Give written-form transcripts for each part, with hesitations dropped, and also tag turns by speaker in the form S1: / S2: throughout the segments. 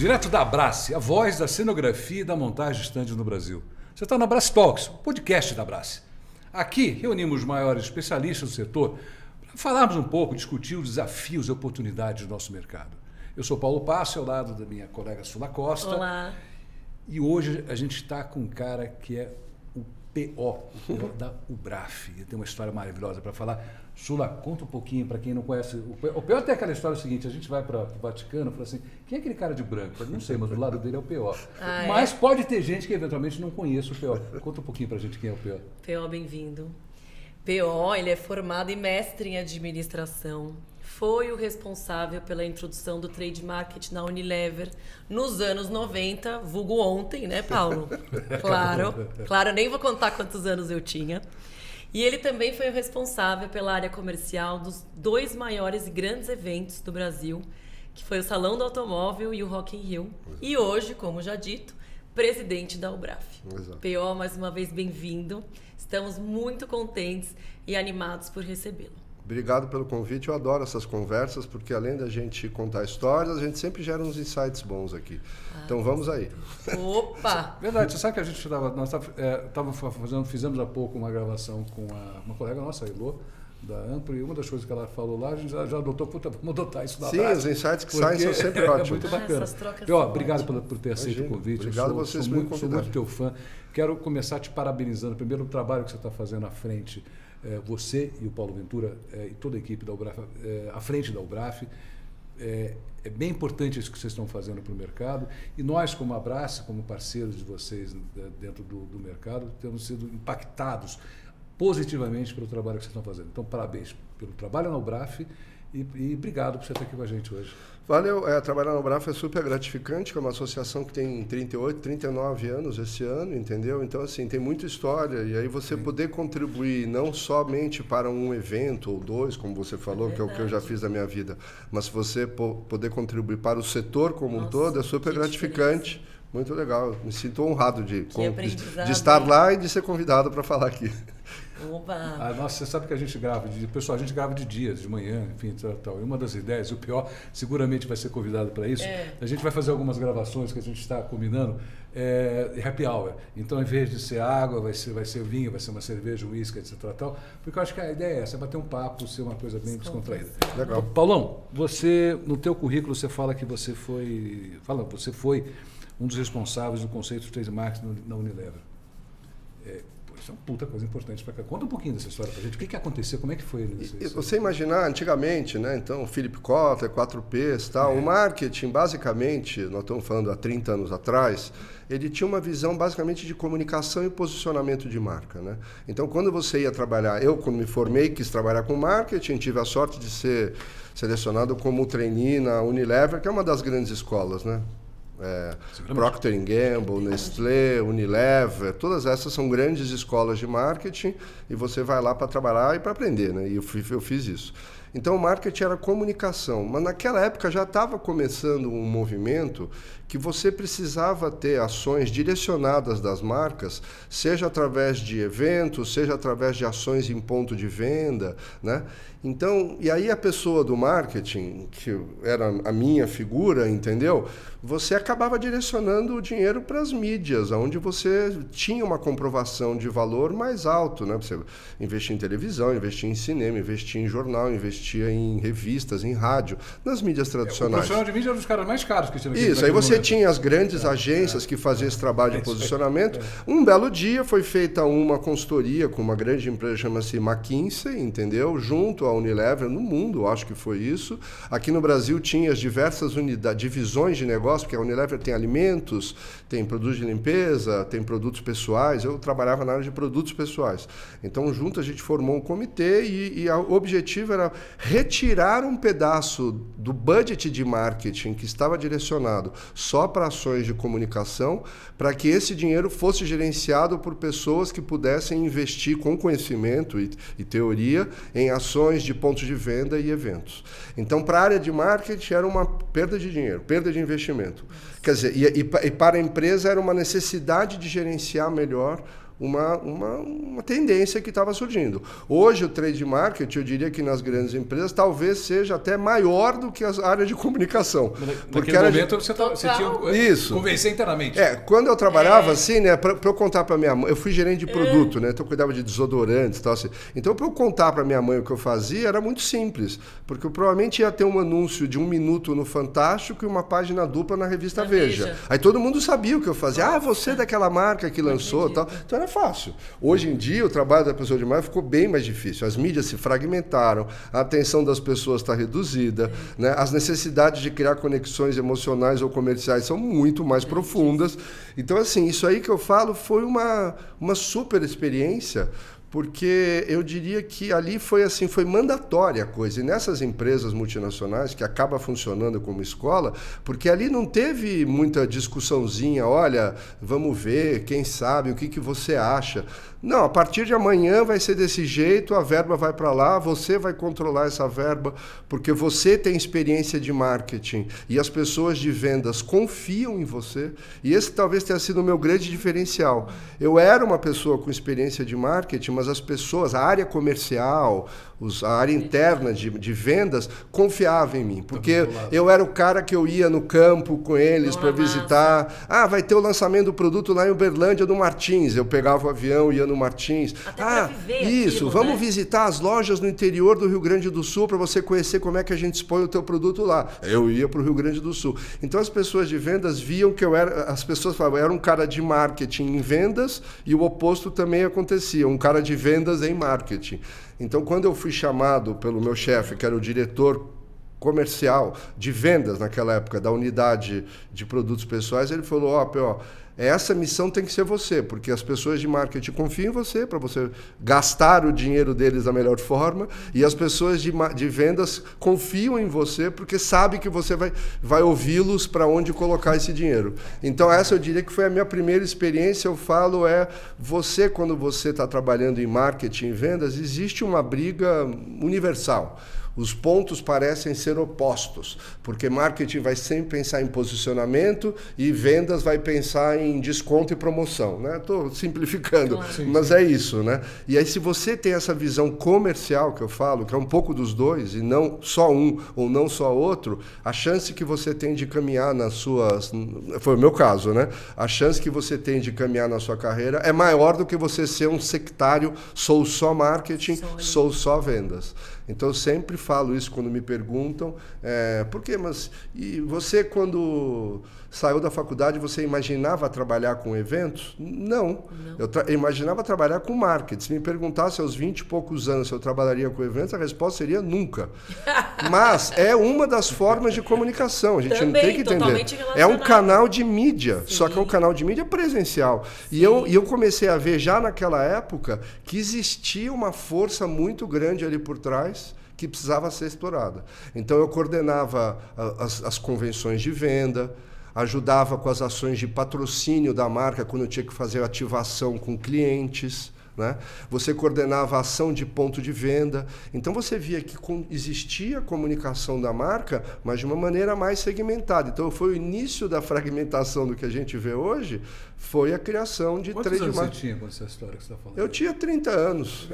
S1: Direto da Abrace, a voz da cenografia e da montagem de estandes no Brasil. Você está na Abrace Talks, o podcast da Abrace. Aqui reunimos os maiores especialistas do setor para falarmos um pouco, discutir os desafios e oportunidades do nosso mercado. Eu sou Paulo Passo, ao lado da minha colega Sula Costa.
S2: Olá.
S1: E hoje a gente está com um cara que é o PO da UBRAF. Tem uma história maravilhosa para falar. Sula, conta um pouquinho para quem não conhece. O PO tem aquela história seguinte, a gente vai para o Vaticano e fala assim, quem é aquele cara de branco? Eu não sei, mas do lado dele é o PO. Mas pode ter gente que eventualmente não conheça o PO. Conta um pouquinho para a gente quem é o PO.
S2: PO, bem-vindo. PO, ele é formado e mestre em administração. Foi o responsável pela introdução do trade market na Unilever nos anos 90, vulgo ontem, né, Paulo? Claro, nem vou contar quantos anos eu tinha. E ele também foi o responsável pela área comercial dos dois maiores e grandes eventos do Brasil, que foi o Salão do Automóvel e o Rock in Rio. E hoje, como já dito, presidente da UBRAF.
S3: Exato.
S2: PO, mais uma vez, bem-vindo. Estamos muito contentes e animados por recebê-lo.
S3: Obrigado pelo convite, eu adoro essas conversas, porque além da gente contar histórias, a gente sempre gera uns insights bons aqui. Então vamos aí.
S2: Opa!
S1: Verdade, você sabe que a gente fizemos há pouco uma gravação com uma colega nossa, a Elô, da Amplo, e uma das coisas que ela falou lá, a gente já adotou, vamos adotar isso na prática.
S3: Sim, os insights que saem são sempre ótimos.
S1: É muito bacana.
S2: Essas trocas
S1: Obrigado por ter aceito o convite.
S3: Obrigado a vocês por me
S1: sou
S3: convidarem.
S1: muito teu fã. Quero começar te parabenizando, primeiro, o trabalho que você está fazendo à frente, você e o Paulo Ventura e toda a equipe da UBRAF, à frente da UBRAF. É bem importante isso que vocês estão fazendo para o mercado, e nós, como Abrace, como parceiros de vocês dentro do mercado, temos sido impactados positivamente pelo trabalho que vocês estão fazendo. Então, parabéns pelo trabalho na UBRAF e obrigado por você estar aqui com a gente hoje.
S3: Valeu, trabalhar na UBRAF é super gratificante, que é uma associação que tem 38, 39 anos esse ano, entendeu? Então, assim, tem muita história, e aí você poder contribuir não somente para um evento ou dois, como você falou, que é o que eu já fiz na minha vida, mas você poder contribuir para o setor como um todo é super gratificante.
S2: Diferença.
S3: Muito legal, me sinto honrado de
S2: aprendizado,
S3: estar lá e de ser convidado para falar aqui.
S2: Oba!
S1: Nossa, você sabe que a gente grava, pessoal, a gente grava de dia, de manhã, enfim, tal. E uma das ideias, e o pior, seguramente vai ser convidado para isso, a gente vai fazer algumas gravações que a gente está combinando, happy hour. Então, em vez de ser água, vai ser vinho, vai ser uma cerveja, um uísque, etc. Tal, porque eu acho que a ideia é essa, é bater um papo, ser uma coisa bem descontraída.
S3: Legal.
S1: Paulão, você, no teu currículo, você fala que você foi um dos responsáveis do conceito de trade marketing na Unilever. Isso é uma puta coisa importante para cá. Conta um pouquinho dessa história para a gente. O que aconteceu? Como é que foi?
S3: Você imaginar, antigamente, né? Então, Philip Kotler, 4Ps, tal, o marketing, basicamente, nós estamos falando há 30 anos atrás, ele tinha uma visão basicamente de comunicação e posicionamento de marca, né? Então, quando você ia trabalhar, eu quando me formei, quis trabalhar com marketing, tive a sorte de ser selecionado como trainee na Unilever, que é uma das grandes escolas, né? Procter & Gamble, Nestlé, Unilever, todas essas são grandes escolas de marketing e você vai lá para trabalhar e para aprender, né? E eu fiz isso. Então, o marketing era comunicação, mas naquela época já estava começando um movimento que você precisava ter ações direcionadas das marcas, seja através de eventos, seja através de ações em ponto de venda, né? Então, e aí a pessoa do marketing, que era a minha figura, entendeu? Você acabava direcionando o dinheiro para as mídias, onde você tinha uma comprovação de valor mais alto, né? Você investia em televisão, investia em cinema, investia em jornal, investia em revistas, em rádio, nas mídias tradicionais.
S1: O profissional de mídia era um dos caras mais caros que tinha aqui.
S3: Isso, aí você tinha as grandes agências que faziam esse trabalho de posicionamento. Um belo dia foi feita uma consultoria com uma grande empresa, chama-se McKinsey, entendeu? Junto à Unilever, no mundo, acho que foi isso. Aqui no Brasil tinha as diversas divisões de negócio, porque a Unilever tem alimentos, tem produtos de limpeza, tem produtos pessoais. Eu trabalhava na área de produtos pessoais. Então, junto a gente formou um comitê e o objetivo era retirar um pedaço do budget de marketing que estava direcionado só para ações de comunicação, para que esse dinheiro fosse gerenciado por pessoas que pudessem investir com conhecimento e teoria em ações de pontos de venda e eventos. Então, para a área de marketing era uma perda de dinheiro, perda de investimento. Quer dizer, e para a empresa era uma necessidade de gerenciar melhor uma tendência que estava surgindo. Hoje, o trade marketing, eu diria que nas grandes empresas, talvez seja até maior do que as áreas de comunicação.
S1: Porque naquele momento você tinha
S3: isso.
S1: Convencer internamente.
S3: Quando eu trabalhava assim, né, para eu contar para minha mãe, eu fui gerente de produto, né, então eu cuidava de desodorantes e tal assim. Então, para eu contar para minha mãe o que eu fazia, era muito simples, porque eu provavelmente ia ter um anúncio de 1 minuto no Fantástico e uma página dupla na revista Veja. Aí todo mundo sabia o que eu fazia. Ah, você é daquela marca que lançou e tal. Então era fácil. Hoje em dia, o trabalho da pessoa de marketing ficou bem mais difícil. As mídias se fragmentaram, a atenção das pessoas está reduzida, né? As necessidades de criar conexões emocionais ou comerciais são muito mais profundas. Então, assim, isso aí que eu falo foi uma super experiência, porque eu diria que ali foi assim, foi mandatória a coisa. E nessas empresas multinacionais, que acaba funcionando como escola, porque ali não teve muita discussãozinha, olha, vamos ver, quem sabe, o que você acha. Não, a partir de amanhã vai ser desse jeito, a verba vai para lá, você vai controlar essa verba, porque você tem experiência de marketing e as pessoas de vendas confiam em você. E esse talvez tenha sido o meu grande diferencial. Eu era uma pessoa com experiência de marketing, mas as pessoas, a área comercial, a área interna de vendas, confiavam em mim, porque eu era o cara que eu ia no campo com eles para visitar. Ah, vai ter o lançamento do produto lá em Uberlândia, do Martins. Eu pegava o avião, ia no Martins.
S2: Até
S3: isso,
S2: aquilo,
S3: vamos
S2: né?
S3: visitar as lojas no interior do Rio Grande do Sul para você conhecer como é que a gente expõe o teu produto lá. Eu ia para o Rio Grande do Sul. Então as pessoas de vendas viam que as pessoas falavam, eu era um cara de marketing em vendas e o oposto também acontecia, um cara de vendas em marketing. Então, quando eu fui chamado pelo meu chefe, que era o diretor comercial de vendas naquela época, da unidade de produtos pessoais, ele falou, essa missão tem que ser você, porque as pessoas de marketing confiam em você, para você gastar o dinheiro deles da melhor forma, e as pessoas de vendas confiam em você, porque sabem que você vai ouvi-los para onde colocar esse dinheiro. Então, essa eu diria que foi a minha primeira experiência. Eu falo, quando você está trabalhando em marketing e vendas, existe uma briga universal. Os pontos parecem ser opostos, porque marketing vai sempre pensar em posicionamento e vendas vai pensar em desconto e promoção, né? Estou simplificando, mas é isso, né? E aí, se você tem essa visão comercial que eu falo, que é um pouco dos dois, e não só um ou não só outro, a chance que você tem de caminhar nas suas... Foi o meu caso, né? A chance que você tem de caminhar na sua carreira é maior do que você ser um sectário, sou só marketing, sou só vendas. Então, eu sempre falo isso quando me perguntam, por quê? Mas e você, quando saiu da faculdade, você imaginava trabalhar com eventos? Não. Eu imaginava trabalhar com marketing. Se me perguntasse aos 20 e poucos anos se eu trabalharia com eventos, a resposta seria nunca. Mas é uma das formas de comunicação, a gente também não tem que entender. É um canal de mídia, só que é um canal de mídia presencial. E eu comecei a ver já naquela época que existia uma força muito grande ali por trás, que precisava ser explorada. Então, eu coordenava as convenções de venda, ajudava com as ações de patrocínio da marca quando eu tinha que fazer ativação com clientes, né? Você coordenava a ação de ponto de venda. Então, você via que existia a comunicação da marca, mas de uma maneira mais segmentada. Então, foi o início da fragmentação do que a gente vê hoje, foi a criação de trade marketing. Quantos anos
S1: você tinha com essa história que você está falando?
S3: Eu tinha 30 anos.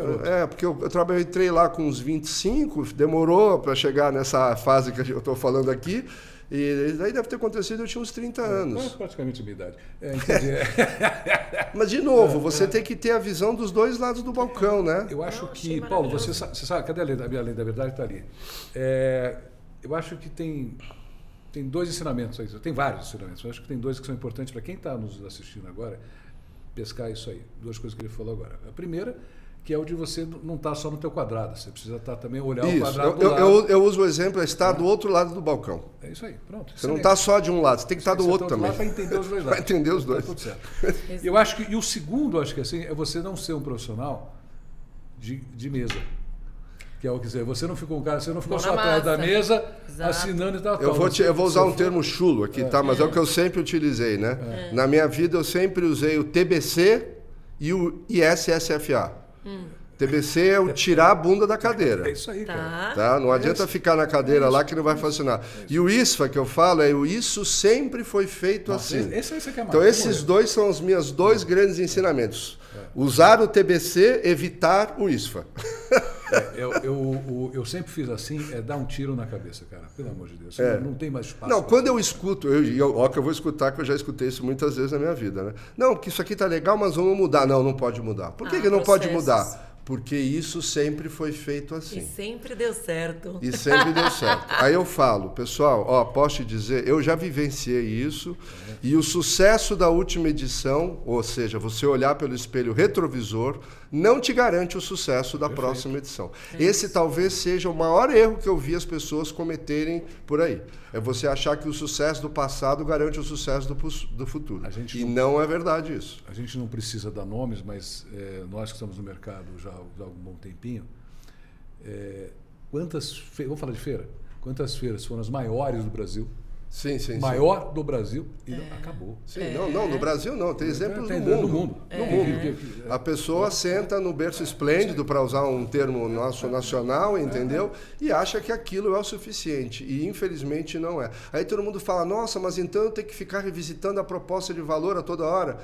S3: Porque eu entrei lá com uns 25, demorou para chegar nessa fase que eu estou falando aqui. E daí deve ter acontecido, eu tinha uns 30 anos.
S1: Praticamente a minha idade.
S3: Mas, de novo, você tem que ter a visão dos dois lados do balcão, né?
S1: Eu acho que, Paulo, você sabe, cadê a lei da verdade? Está ali. Eu acho que tem dois ensinamentos aí, tem vários ensinamentos, eu acho que tem dois que são importantes para quem está nos assistindo agora, pescar isso aí. Duas coisas que ele falou agora. A primeira, que é o de você não estar só no teu quadrado, você precisa estar também olhar o quadrado do lado. Eu uso o exemplo, estar do outro lado do balcão. É isso aí, pronto.
S3: Você não está só de um lado, você tem que estar do outro também.
S1: Para entender os dois lados.
S3: Para entender os dois.
S1: Tá tudo certo. Eu acho que, e o segundo, acho que assim, é você não ser um profissional de mesa. Que é o que dizer, você não ficou só atrás da mesa, assinando e tal.
S3: Eu vou usar um termo chulo aqui, tá? Mas é o que eu sempre utilizei, né? Na minha vida eu sempre usei o TBC e o ISSFA. TBC é o tirar a bunda da cadeira.
S1: É isso aí, cara.
S3: Tá? Não adianta ficar na cadeira lá que não vai funcionar. E o ISFA que eu falo o isso sempre foi feito assim.
S1: Esse que é mais.
S3: Então esses dois são os meus dois grandes ensinamentos. Usar o TBC, evitar o ISFA.
S1: Eu sempre fiz assim, dar um tiro na cabeça, cara. Pelo amor de Deus. Não tem mais espaço.
S3: Não, quando eu escuto, ó que eu vou escutar, que eu já escutei isso muitas vezes na minha vida, né? Não, que isso aqui tá legal, mas vamos mudar. Não pode mudar. Por que não pode mudar? Porque isso sempre foi feito assim.
S2: E sempre deu certo.
S3: E sempre deu certo. Aí eu falo, pessoal, posso te dizer, eu já vivenciei isso, e o sucesso da última edição, ou seja, você olhar pelo espelho retrovisor, não te garante o sucesso da próxima edição. Esse talvez seja o maior erro que eu vi as pessoas cometerem por aí. É você achar que o sucesso do passado garante o sucesso do futuro. E não é verdade isso.
S1: A gente não precisa dar nomes, mas nós que estamos no mercado já há algum bom tempinho, vamos falar de feira? Quantas feiras foram as maiores do Brasil?
S3: Sim.
S1: Maior do Brasil e acabou.
S3: Sim, não, no Brasil não. Tem exemplos no mundo. A pessoa senta no berço esplêndido, para usar um termo nosso nacional, entendeu? E acha que aquilo é o suficiente. E infelizmente não é. Aí todo mundo fala, nossa, mas então eu tenho que ficar revisitando a proposta de valor a toda hora.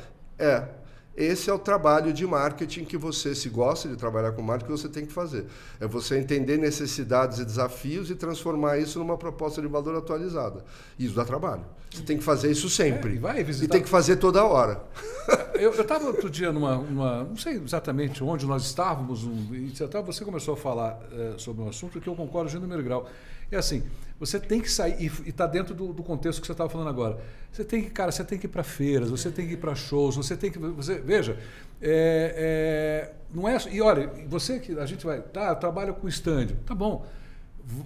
S3: Esse é o trabalho de marketing que você, se gosta de trabalhar com marketing, você tem que fazer. É você entender necessidades e desafios e transformar isso numa proposta de valor atualizada. Isso dá trabalho. Você tem que fazer isso sempre. E tem que fazer toda hora.
S1: Eu estava outro dia não sei exatamente onde nós estávamos, e você começou a falar sobre um assunto que eu concordo de número e grau. É assim, você tem que sair, e está dentro do contexto que você estava falando agora. Você tem que ir para feiras, você tem que ir para shows, veja, não é, e olha, você que a gente vai, trabalha com stand, tá bom.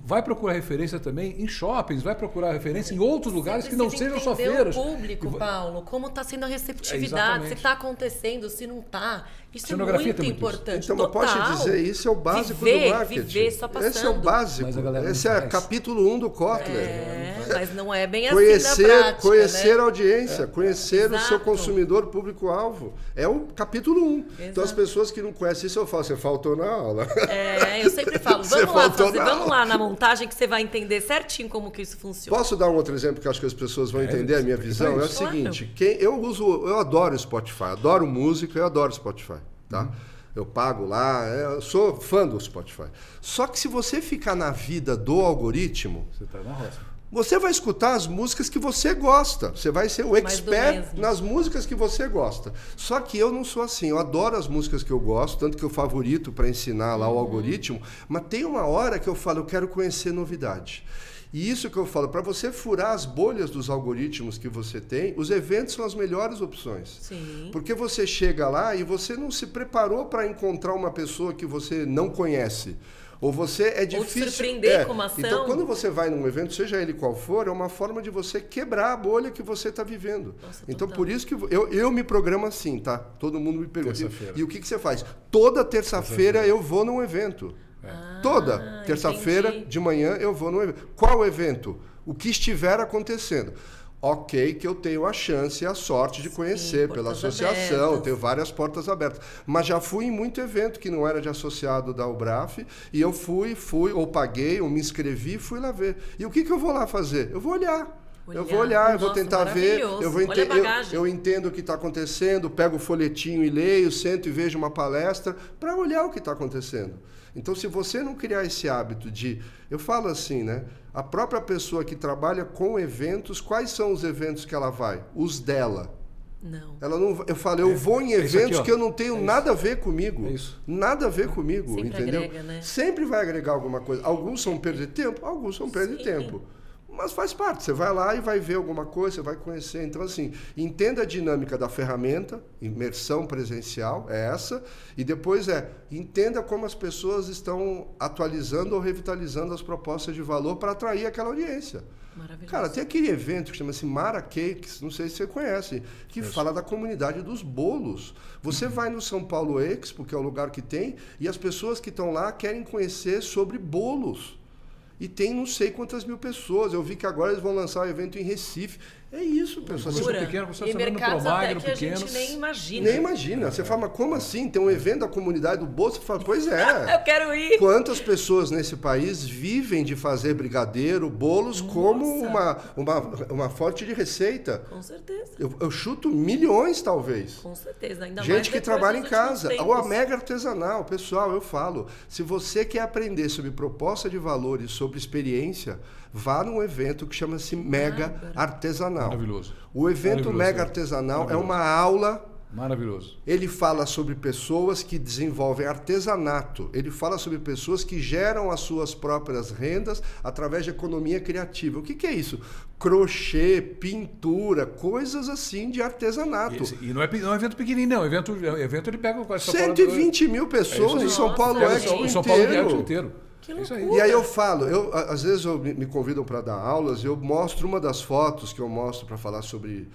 S1: Vai procurar referência também em shoppings, vai procurar referência em outros lugares que não sejam só feiras.
S2: O público, Paulo, como está sendo a receptividade, se está acontecendo, se não está. Isso é muito importante.
S3: Então, eu posso te dizer, isso é o básico do marketing.
S2: Viver só passando.
S3: Esse é o básico. Esse é capítulo 1 do Kotler.
S2: Mas não é bem assim na prática,
S3: conhecer a audiência, conhecer o seu consumidor público-alvo. É o capítulo 1. Então, as pessoas que não conhecem isso, eu falo, você faltou na aula.
S2: Eu sempre falo, vamos lá na montagem que você vai entender certinho como que isso funciona.
S3: Posso dar um outro exemplo que acho que as pessoas vão entender a minha visão? É o seguinte, eu adoro Spotify, adoro música, eu adoro Spotify. Tá? Eu pago lá, eu sou fã do Spotify. Só que se você ficar na vida do algoritmo,
S1: você tá na roça.
S3: Você vai escutar as músicas que você gosta. Você vai ser o expert nas músicas que você gosta. Só que eu não sou assim. Eu adoro as músicas que eu gosto, tanto que eu favorito para ensinar lá o algoritmo, mas tem uma hora que eu falo, eu quero conhecer novidade. E isso que eu falo, para você furar as bolhas dos algoritmos que você tem, os eventos são as melhores opções.
S2: Sim.
S3: Porque você chega lá e você não se preparou para encontrar uma pessoa que você não conhece. Ou você é difícil...
S2: Ou surpreender com uma ação.
S3: Então, quando você vai num evento, seja ele qual for, é uma forma de você quebrar a bolha que você está vivendo.
S2: Nossa,
S3: então, por isso que eu me programo assim, tá? Todo mundo me pergunta. E o que você faz? Toda terça-feira eu vou num evento. Toda terça-feira de manhã eu vou no evento. Qual evento? O que estiver acontecendo. Ok, que eu tenho a chance e a sorte de conhecer pela associação, ter várias portas abertas. Mas já fui em muito evento que não era de associado da UBRAF, e eu fui, ou paguei, ou me inscrevi, fui lá ver. E o que eu vou lá fazer? Eu vou olhar. Eu vou olhar, eu vou tentar ver, eu entendo o que está acontecendo, pego o folhetinho e leio, sento e vejo uma palestra para olhar o que está acontecendo. Então, se você não criar esse hábito de... Eu falo assim, né? A própria pessoa que trabalha com eventos, quais são os eventos que ela vai? Os dela.
S2: Não.
S3: Ela não, eu falo, eu vou em eventos que eu não tenho nada a ver comigo. Nada a ver comigo,
S2: sempre
S3: entendeu?
S2: Agrega, né?
S3: Sempre vai agregar alguma coisa. Alguns são perda de tempo, alguns são perda de tempo. Mas faz parte, você vai lá e vai ver alguma coisa, você vai conhecer. Então, assim, entenda a dinâmica da ferramenta, imersão presencial, é essa, e depois entenda como as pessoas estão atualizando ou revitalizando as propostas de valor para atrair aquela audiência.
S2: Maravilhoso.
S3: Cara, tem aquele evento que chama-se Mara Cakes, não sei se você conhece, que fala da comunidade dos bolos. Você vai no São Paulo Expo, que é o lugar que tem, e as pessoas que estão lá querem conhecer sobre bolos. E tem não sei quantas mil pessoas. Eu vi que agora eles vão lançar um evento em Recife. É isso, pessoal.
S1: Começou
S2: Pura.
S1: pequeno, começou
S2: E
S1: falando
S2: mercados
S1: pro
S2: até
S1: magro,
S2: que a
S1: pequenos.
S2: gente nem imagina.
S3: Nem imagina. Você fala, mas como assim? Tem um evento da comunidade do Bolsa? Você fala, pois é.
S2: Eu quero ir.
S3: Quantas pessoas nesse país vivem de fazer brigadeiro, bolos, como uma fonte de receita?
S2: Com certeza.
S3: Eu chuto milhões, talvez.
S2: Com certeza. Ainda mais
S3: Gente que
S2: depois
S3: trabalha em
S2: dos últimos
S3: casa.
S2: tempos.
S3: Ou a mega artesanal. Pessoal, eu falo, se você quer aprender sobre proposta de valores, sobre experiência, vá num evento que chama-se Mega Artesanal.
S1: Maravilhoso.
S3: O evento
S1: Maravilhoso.
S3: Mega Artesanal é uma aula.
S1: Maravilhoso.
S3: Ele fala sobre pessoas que desenvolvem artesanato. Ele fala sobre pessoas que geram as suas próprias rendas através de economia criativa. O que é isso? Crochê, pintura, coisas assim de artesanato.
S1: E não é um evento pequenininho, não. O evento ele pega quase
S3: 120 mil pessoas em São Paulo
S2: Nossa,
S3: Expo
S1: São Paulo
S3: inteiro.
S1: inteiro.
S2: Que
S1: É isso aí.
S2: loucura.
S3: E aí eu falo, às vezes me convidam para dar aulas, eu mostro uma das fotos que eu mostro para falar sobre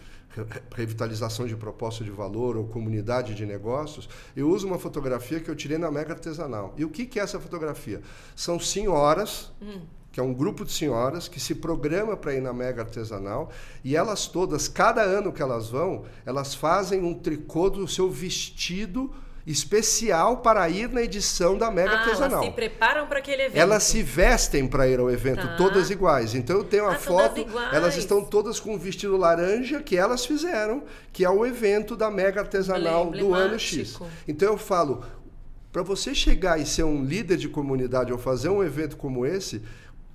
S3: revitalização de proposta de valor ou comunidade de negócios. Eu uso uma fotografia que eu tirei na Mega Artesanal. E o que é essa fotografia? São senhoras, que é um grupo de senhoras que se programa para ir na Mega Artesanal, e elas todas, cada ano que elas vão, elas fazem um tricô do seu vestido especial para ir na edição da Mega Artesanal.
S2: Elas se preparam para aquele evento.
S3: Elas se vestem para ir ao evento,
S2: Tá.
S3: todas iguais. Então eu tenho uma
S2: todas
S3: foto,
S2: iguais.
S3: elas estão todas com um vestido laranja que elas fizeram, que é o evento da Mega Artesanal do ano X.
S2: Emblemático.
S3: Então eu falo, para você chegar e ser um líder de comunidade ou fazer um evento como esse,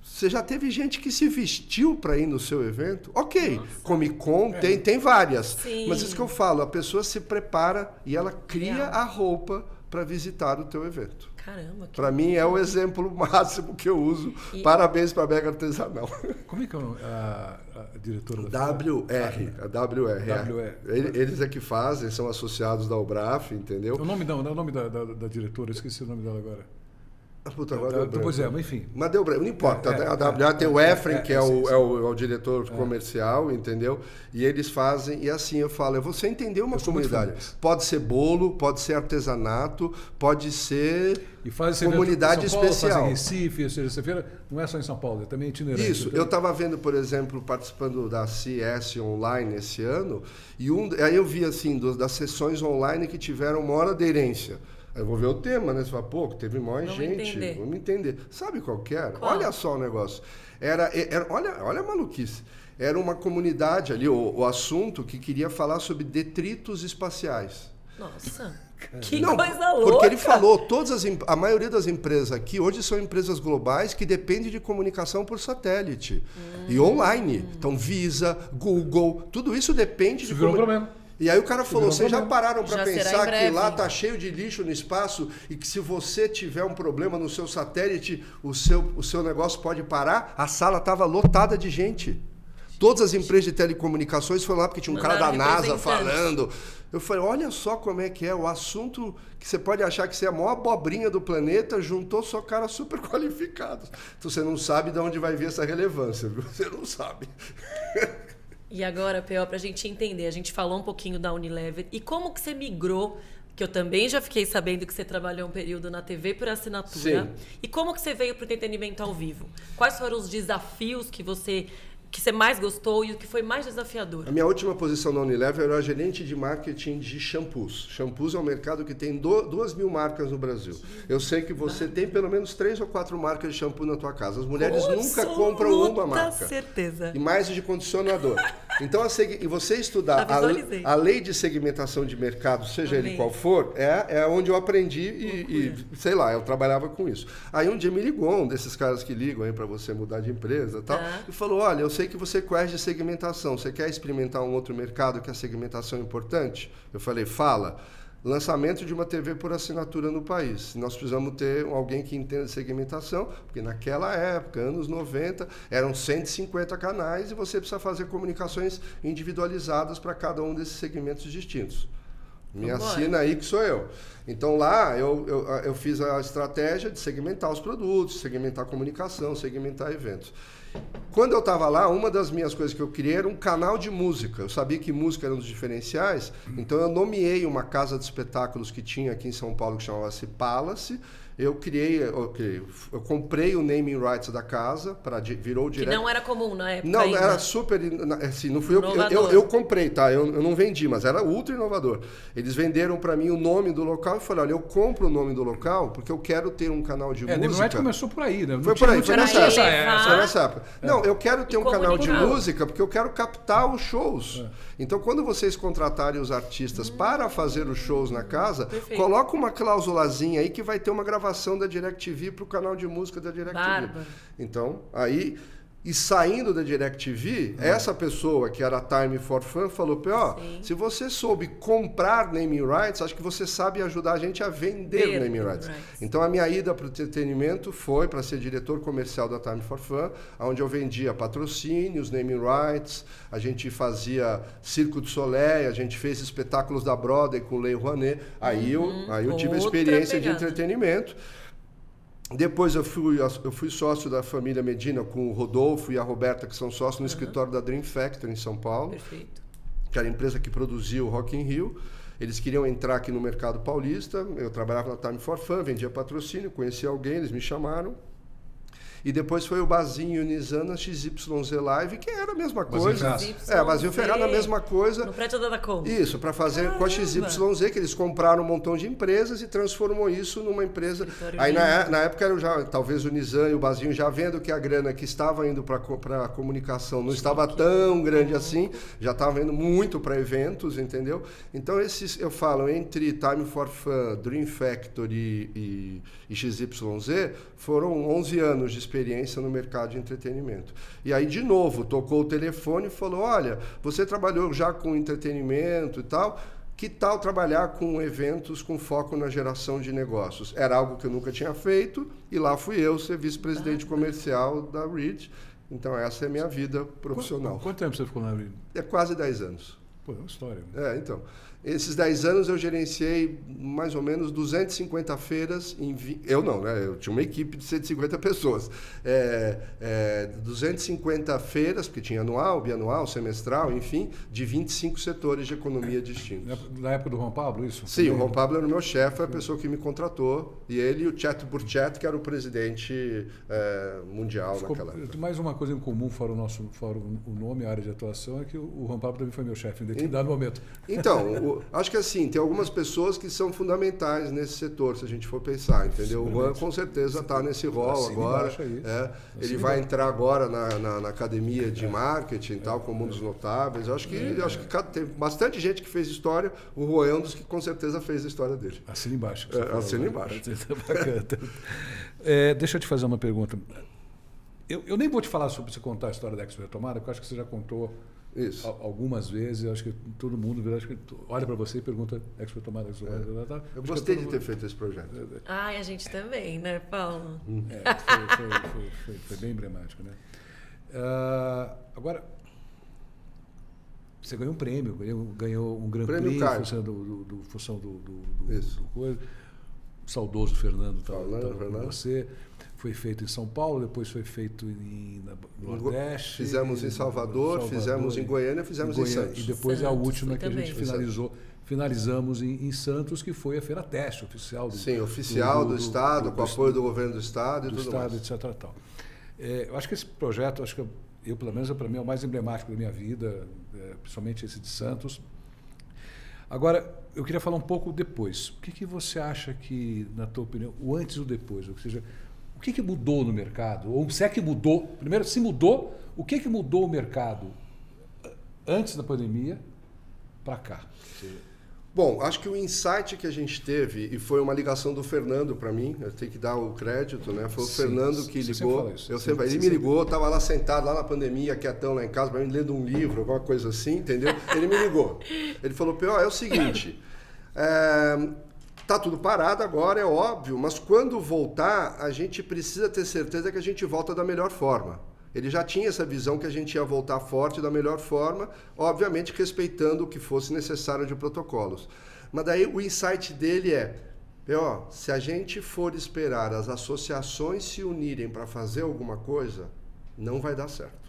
S3: você já teve gente que se vestiu para ir no seu evento? Ok, Comic Con tem várias.
S2: Sim.
S3: Mas isso que eu falo, a pessoa se prepara e ela cria
S2: Real.
S3: a roupa para visitar o teu evento.
S2: Caramba, que
S3: Para mim é o exemplo máximo que eu uso.
S2: E-
S3: Parabéns para a Mega Artesanal.
S1: Como é que é a diretora da
S3: WR. A WR.
S1: WR.
S3: Eles é que fazem, são associados da Ubraf, entendeu?
S1: O nome não, não é o nome da diretora, eu esqueci o nome dela agora.
S3: Ah, puta, agora deu branco.
S1: Pois é, mas enfim.
S3: Mas deu branco, não importa.
S1: É,
S3: A WR tem o Efren, que é
S1: sim.
S3: o diretor comercial, entendeu? E eles fazem, e assim eu falo, é você entender uma
S1: Eu sou muito
S3: comunidade.
S1: fã.
S3: Pode ser bolo, pode ser artesanato, pode ser
S1: E faz esse
S3: comunidade
S1: evento em São Paulo,
S3: especial.
S1: Faz em Recife, ou seja, essa feira não é só em São Paulo, é também itinerante.
S3: Isso, eu estava vendo, por exemplo, participando da CS online esse ano, e aí eu vi assim, das sessões online que tiveram maior aderência. Aí eu vou ver o tema, né? Você fala, pô, teve mais
S2: Vamos
S3: gente.
S2: entender.
S3: Vamos entender. Sabe qual que era?
S2: Qual?
S3: Olha só o negócio. Olha a maluquice. Era uma comunidade ali, o assunto que queria falar sobre detritos espaciais.
S2: Nossa, que
S3: Não,
S2: coisa louca.
S3: porque ele falou, a maioria das empresas aqui hoje são empresas globais que dependem de comunicação por satélite e online. Então, Visa, Google, tudo isso depende
S1: Isso
S3: de
S1: virou um problema.
S3: E aí o cara falou, vocês já pararam para
S2: Já será
S3: pensar
S2: em
S3: que
S2: breve.
S3: lá tá cheio de lixo no espaço e que se você tiver um problema no seu satélite, o seu negócio pode parar? A sala estava lotada de gente. Todas as empresas de telecomunicações foram lá porque tinha um cara da
S2: Mandaram
S3: NASA
S2: representantes.
S3: falando. Eu falei, olha só como é que é o assunto que você pode achar que você é a maior abobrinha do planeta, juntou só caras super qualificados. Então você não sabe de onde vai vir essa relevância, viu? Você não sabe.
S2: E agora, P.O., para a gente entender, a gente falou um pouquinho da Unilever e como que você migrou, que eu também já fiquei sabendo que você trabalhou um período na TV por assinatura.
S3: Sim.
S2: E como que você veio para o entretenimento ao vivo? Quais foram os desafios que você mais gostou e o que foi mais desafiador?
S3: A minha última posição na Unilever eu era gerente de marketing de shampoos. Shampoos é um mercado que tem 2.000 marcas no Brasil. Eu sei que você tem pelo menos 3 ou 4 marcas de shampoo na tua casa. As mulheres
S2: Com
S3: nunca compram uma
S2: absoluta
S3: marca.
S2: certeza.
S3: E mais de condicionador. Então, e você estudar
S2: Visualizei.
S3: a lei de segmentação de mercado, seja ele
S2: Amei.
S3: qual for, é onde eu aprendi e, sei lá, eu trabalhava com isso. Aí um dia me ligou, um desses caras que ligam aí para você mudar de empresa e tal, e falou, olha, eu sei que você conhece de segmentação, você quer experimentar um outro mercado que a segmentação é importante? Eu falei, fala. Lançamento de uma TV por assinatura no país. Nós precisamos ter alguém que entenda de segmentação, porque naquela época, anos 90, eram 150 canais e você precisa fazer comunicações individualizadas para cada um desses segmentos distintos. Me assina aí que sou eu. Então lá eu fiz a estratégia de segmentar os produtos, segmentar a comunicação, segmentar eventos. Quando eu estava lá, uma das minhas coisas que eu criei era um canal de música. Eu sabia que música era um dos diferenciais, então eu nomeei uma casa de espetáculos que tinha aqui em São Paulo, que chamava-se Palace. Eu comprei o naming rights da casa, virou direto.
S2: Que não era comum na época.
S3: Não,
S2: ainda.
S3: era super. Assim, não fui eu comprei, tá? Eu não vendi, mas era ultra inovador. Eles venderam para mim o nome do local e falaram: olha, eu compro o nome do local porque eu quero ter um canal de música.
S1: Naming rights começou por aí, né?
S3: Foi por aí, foi nessa época.
S1: É.
S3: Não, eu quero ter um canal de música porque eu quero captar os shows. Então, quando vocês contratarem os artistas para fazer os shows na casa, coloca uma cláusulazinha aí que vai ter uma gravação da DirecTV para o canal de música da DirecTV.
S2: Bárbaro.
S3: Então, aí... E saindo da DirecTV, essa pessoa que era Time for Fun falou: se você soube comprar naming rights, acho que você sabe ajudar a gente a vender naming rights. Então a minha ida para o entretenimento foi para ser diretor comercial da Time for Fun, onde eu vendia patrocínios, naming rights, a gente fazia Circo du Soleil, a gente fez espetáculos da Broadway com Lei Rouanet. Aí eu tive a experiência de entretenimento. Depois eu fui sócio da família Medina com o Rodolfo e a Roberta, que são sócios no escritório da Dream Factory em São Paulo.
S2: Perfeito.
S3: Que era a empresa que produzia o Rock in Rio. Eles queriam entrar aqui no mercado paulista. Eu trabalhava na Time for Fun, vendia patrocínio, conheci alguém, eles me chamaram. E depois foi o Bazinho Unisana XYZ Live, que era a mesma coisa. Bazinho Ferrado, a mesma coisa.
S2: No prédio da Dacom.
S3: Isso, para fazer com a XYZ, que eles compraram um montão de empresas e transformou isso numa empresa.
S2: Escritório
S3: aí na época era talvez o Nizam e o Bazinho já vendo que a grana que estava indo para a comunicação não estava tão grande assim, já estava indo muito para eventos, entendeu? Então eu falo, entre Time for Fun, Dream Factory e XYZ, foram 11 anos de experiência no mercado de entretenimento. E aí, de novo, tocou o telefone e falou: olha, você trabalhou já com entretenimento e tal, que tal trabalhar com eventos com foco na geração de negócios? Era algo que eu nunca tinha feito, e lá fui eu ser vice-presidente comercial da Reed. Então, essa é a minha vida profissional.
S1: Quanto tempo você ficou na Reed?
S3: É quase 10 anos.
S1: Pô, é uma história. Né?
S3: Então... Esses 10 anos eu gerenciei mais ou menos 250 feiras. Eu não, né? Eu tinha uma equipe de 150 pessoas. 250 feiras, porque tinha anual, bianual, semestral, enfim, de 25 setores de economia distintos.
S1: Na época do Juan Pablo, isso?
S3: Sim, o Juan Pablo era o meu chefe, foi a pessoa que me contratou. E ele e o Chet Burchett, que era o presidente mundial naquela época.
S1: Mais uma coisa em comum, fora o nome, a área de atuação, é que o Juan Pablo também foi meu chefe em determinado momento.
S3: Então, acho que assim, tem algumas pessoas que são fundamentais nesse setor, se a gente for pensar, entendeu? O Juan com certeza está nesse rol agora. Ele vai entrar agora na academia de marketing e tal, como um dos notáveis. Eu acho que tem bastante gente que fez história. O Juan é um dos que com certeza fez a história dele.
S1: Assina embaixo.
S3: Assina embaixo.
S1: Deixa eu te fazer uma pergunta. Eu nem vou te falar sobre você contar a história da Expo Retomada, porque eu acho que você já contou isso algumas vezes. Eu acho que todo mundo olha para você e pergunta Expo Retomada.
S3: Eu gostei de ter feito esse projeto.
S2: A gente também, né, Paulo?
S1: Foi bem emblemático, né? Agora, você ganhou um prêmio, ganhou um Grand Prix em função do coisa. O saudoso Fernando estava com você. Foi feito em São Paulo, depois foi feito no Nordeste.
S3: Fizemos em Salvador, fizemos em Goiânia, fizemos em Santos.
S1: E depois a última que a gente finalizamos em Santos, que foi a Feira Teste, oficial
S3: do Estado, com apoio do governo do Estado e tudo mais.
S1: Etc. Tal. Eu acho que esse projeto, pelo menos para mim, é o mais emblemático da minha vida, principalmente esse de Santos. Agora, eu queria falar um pouco depois. O que você acha que, na tua opinião, o antes e o depois? Ou seja, o que mudou no mercado? Ou se é que mudou? Primeiro, se mudou, o que mudou o mercado antes da pandemia para cá?
S3: Bom, acho que o insight que a gente teve, e foi uma ligação do Fernando para mim, eu tenho que dar o crédito, né? Foi o Fernando que ligou. Ele me ligou, estava lá sentado, lá na pandemia, quietão lá em casa, para mim, lendo um livro, alguma coisa assim, entendeu? Ele me ligou. Ele falou: é o seguinte, tá tudo parado agora, é óbvio, mas quando voltar, a gente precisa ter certeza que a gente volta da melhor forma. Ele já tinha essa visão que a gente ia voltar forte da melhor forma, obviamente respeitando o que fosse necessário de protocolos. Mas daí o insight dele se a gente for esperar as associações se unirem para fazer alguma coisa, não vai dar certo.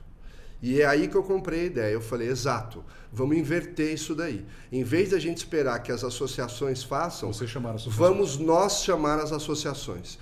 S3: E é aí que eu comprei a ideia. Eu falei, exato, vamos inverter isso daí. Em vez da gente esperar que as associações façam, vamos nós chamar as associações.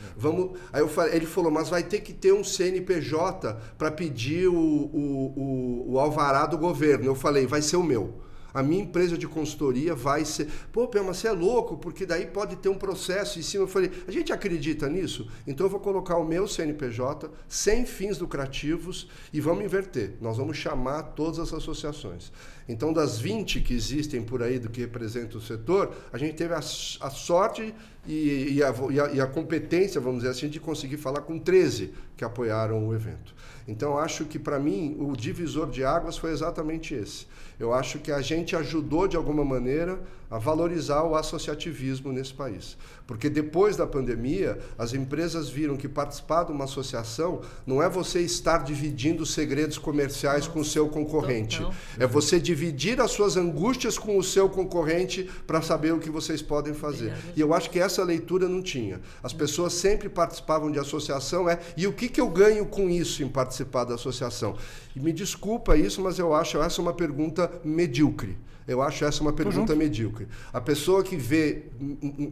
S3: Aí ele falou, mas vai ter que ter um CNPJ para pedir o alvará do governo. Eu falei, vai ser o meu. A minha empresa de consultoria vai ser... Pô, Pê, mas você é louco, porque daí pode ter um processo em cima. Eu falei, a gente acredita nisso? Então eu vou colocar o meu CNPJ, sem fins lucrativos, e vamos inverter. Nós vamos chamar todas as associações. Então, das 20 que existem por aí do que representa o setor, a gente teve a sorte e a competência, vamos dizer assim, de conseguir falar com 13 que apoiaram o evento. Então, acho que, para mim, o divisor de águas foi exatamente esse. Eu acho que a gente ajudou, de alguma maneira, a valorizar o associativismo nesse país. Porque depois da pandemia, as empresas viram que participar de uma associação não é você estar dividindo segredos comerciais com o seu concorrente. É você dividir as suas angústias com o seu concorrente para saber o que vocês podem fazer. E eu acho que essa leitura não tinha. As pessoas sempre participavam de associação, e o que eu ganho com isso em participar da associação? E me desculpa isso, mas eu acho essa uma pergunta medíocre. Eu acho essa uma pergunta medíocre. A pessoa que vê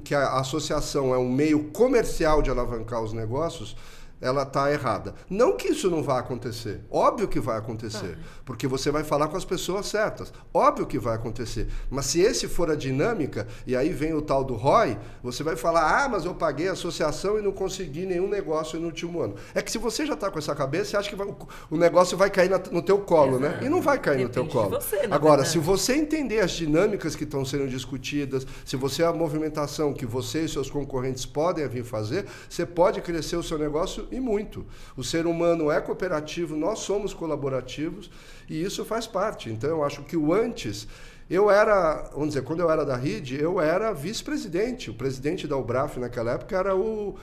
S3: que a associação é um meio comercial de alavancar os negócios, ela está errada. Não que isso não vá acontecer. Óbvio que vai acontecer. Porque você vai falar com as pessoas certas. Óbvio que vai acontecer. Mas se esse for a dinâmica, e aí vem o tal do ROI, você vai falar, mas eu paguei a associação e não consegui nenhum negócio no último ano. É que se você já está com essa cabeça, você acha que o negócio vai cair no teu colo, né? E não vai cair no teu colo. Agora, se você entender as dinâmicas que estão sendo discutidas, se você a movimentação que você e seus concorrentes podem vir fazer, você pode crescer o seu negócio e muito. O ser humano é cooperativo, nós somos colaborativos e isso faz parte. Então, eu acho que o antes... Eu era, vamos dizer, quando eu era da RID, eu era vice-presidente. O presidente da UBRAF naquela época era o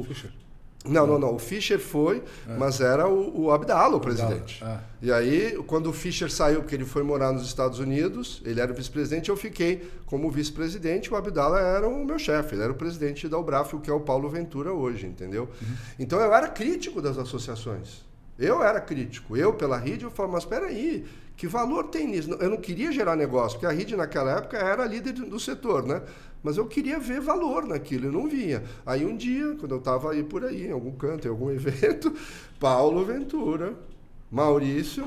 S1: Fischer.
S3: Não. O Fischer foi, mas era o Abdala o presidente. E aí, quando o Fischer saiu, porque ele foi morar nos Estados Unidos, ele era o vice-presidente, eu fiquei como vice-presidente, o Abdala era o meu chefe, ele era o presidente da UBRAF, o que é o Paulo Ventura hoje, entendeu? Então, eu era crítico das associações. Eu era crítico. Eu, pela RID, eu falava, mas espera aí, que valor tem nisso? Eu não queria gerar negócio, porque a RID, naquela época, era líder do setor, né? Mas eu queria ver valor naquilo, eu não via. Aí um dia, quando eu estava aí por aí, em algum canto, em algum evento, Paulo Ventura, Maurício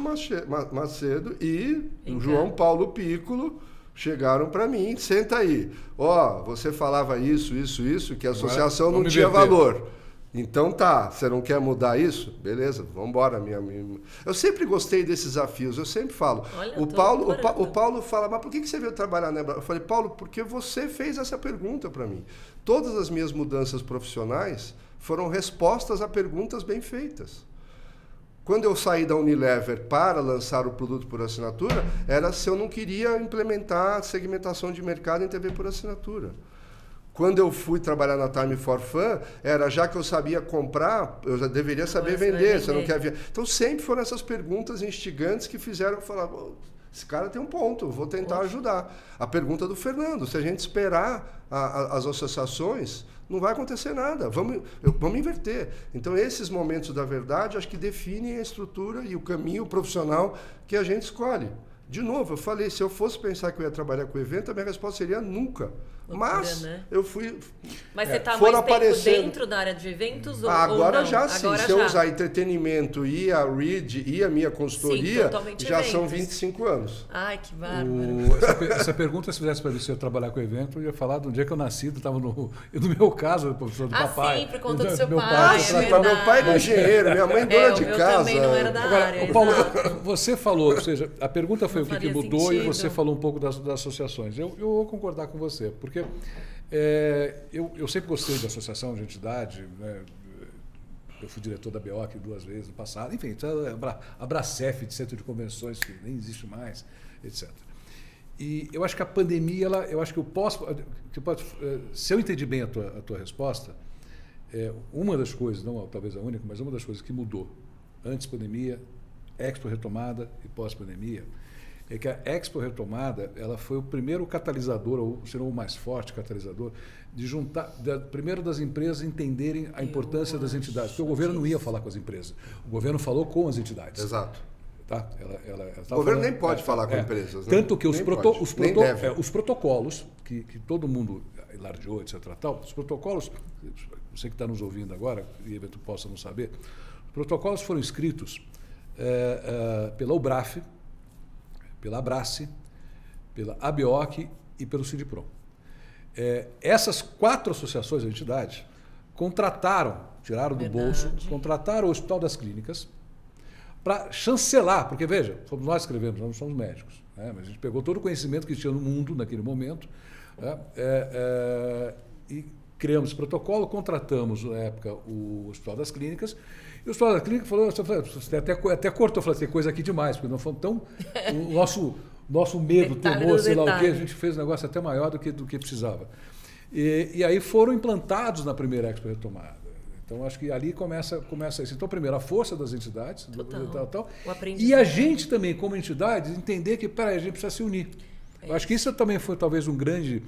S3: Macedo e o João Paulo Piccolo chegaram para mim, senta aí. Você falava isso, que a associação não tinha valor. Então tá, você não quer mudar isso? Beleza, vamos embora. Eu sempre gostei desses desafios, eu sempre falo.
S2: Olha,
S3: o Paulo fala, mas por que você veio trabalhar na Embrapa? Eu falei, Paulo, porque você fez essa pergunta para mim. Todas as minhas mudanças profissionais foram respostas a perguntas bem feitas. Quando eu saí da Unilever para lançar o produto por assinatura, era se eu não queria implementar segmentação de mercado em TV por assinatura. Quando eu fui trabalhar na Time for Fun, era já que eu sabia comprar, eu já deveria saber vender. Você não quer ver. Então, sempre foram essas perguntas instigantes que fizeram eu falar, esse cara tem um ponto, eu vou tentar ajudar. A pergunta do Fernando, se a gente esperar as associações, não vai acontecer nada. Vamos inverter. Então, esses momentos da verdade, acho que definem a estrutura e o caminho profissional que a gente escolhe. De novo, eu falei, se eu fosse pensar que eu ia trabalhar com o evento, a minha resposta seria nunca. Mas eu fui...
S2: Mas você está mais tempo dentro da área de eventos?
S3: Agora
S2: ou não?
S3: já sim. Se eu usar entretenimento e a RID e a minha consultoria, já eventos. São 25 anos.
S2: Ai, que bárbaro.
S1: Essa pergunta, se fizesse para mim se eu trabalhar com evento, eu ia falar do dia que eu nasci, estava no meu caso, professor do papai.
S2: Sim, por conta do seu pai.
S3: Meu pai era engenheiro, minha mãe dona de casa.
S2: Eu também não era da área.
S1: Paulo, você falou, ou seja, a pergunta foi o que mudou e você falou um pouco das associações. Eu vou concordar com você, porque eu sempre gostei de associação, de entidade, né? Eu fui diretor da BEOC 2 vezes no passado, enfim, a Bracef, de centro de convenções, que nem existe mais, etc. E eu acho que a pandemia, eu acho que se eu entendi bem a tua resposta, uma das coisas, não talvez a única, mas uma das coisas que mudou antes da pandemia, expo retomada e pós-pandemia, é que a Expo Retomada ela foi o primeiro catalisador, ou se não o mais forte catalisador, de juntar, primeiro das empresas entenderem a importância das entidades. Porque o governo não ia falar com as empresas, o governo falou com as entidades.
S3: Exato.
S1: Tá?
S3: O governo nem pode falar com empresas. Né?
S1: Tanto que os protocolos, que todo mundo lardeou, etc. Tal, os protocolos, você que está nos ouvindo agora, e eventualmente possa não saber, os protocolos foram escritos pela UBRAF, pela Abrace, pela ABIOC e pelo CIDPROM. Essas 4 associações de entidades tiraram do bolso, contrataram o Hospital das Clínicas para chancelar, porque veja, fomos nós que escrevemos, nós não somos médicos, né? Mas a gente pegou todo o conhecimento que tinha no mundo naquele momento, né? E criamos esse protocolo, contratamos na época o Hospital das Clínicas, e o Hospital das Clínicas falou, você até cortou, falou, tem coisa aqui demais, porque não foi tão... O nosso medo, temor, sei lá o quê, a gente fez um negócio até maior do que precisava. E aí foram implantados na primeira Expo Retomada. Então, acho que ali começa isso. Então, primeiro, a força das entidades. Tal. E a gente também, como entidade, entender que, peraí, a gente precisa se unir. Eu acho que isso também foi talvez um grande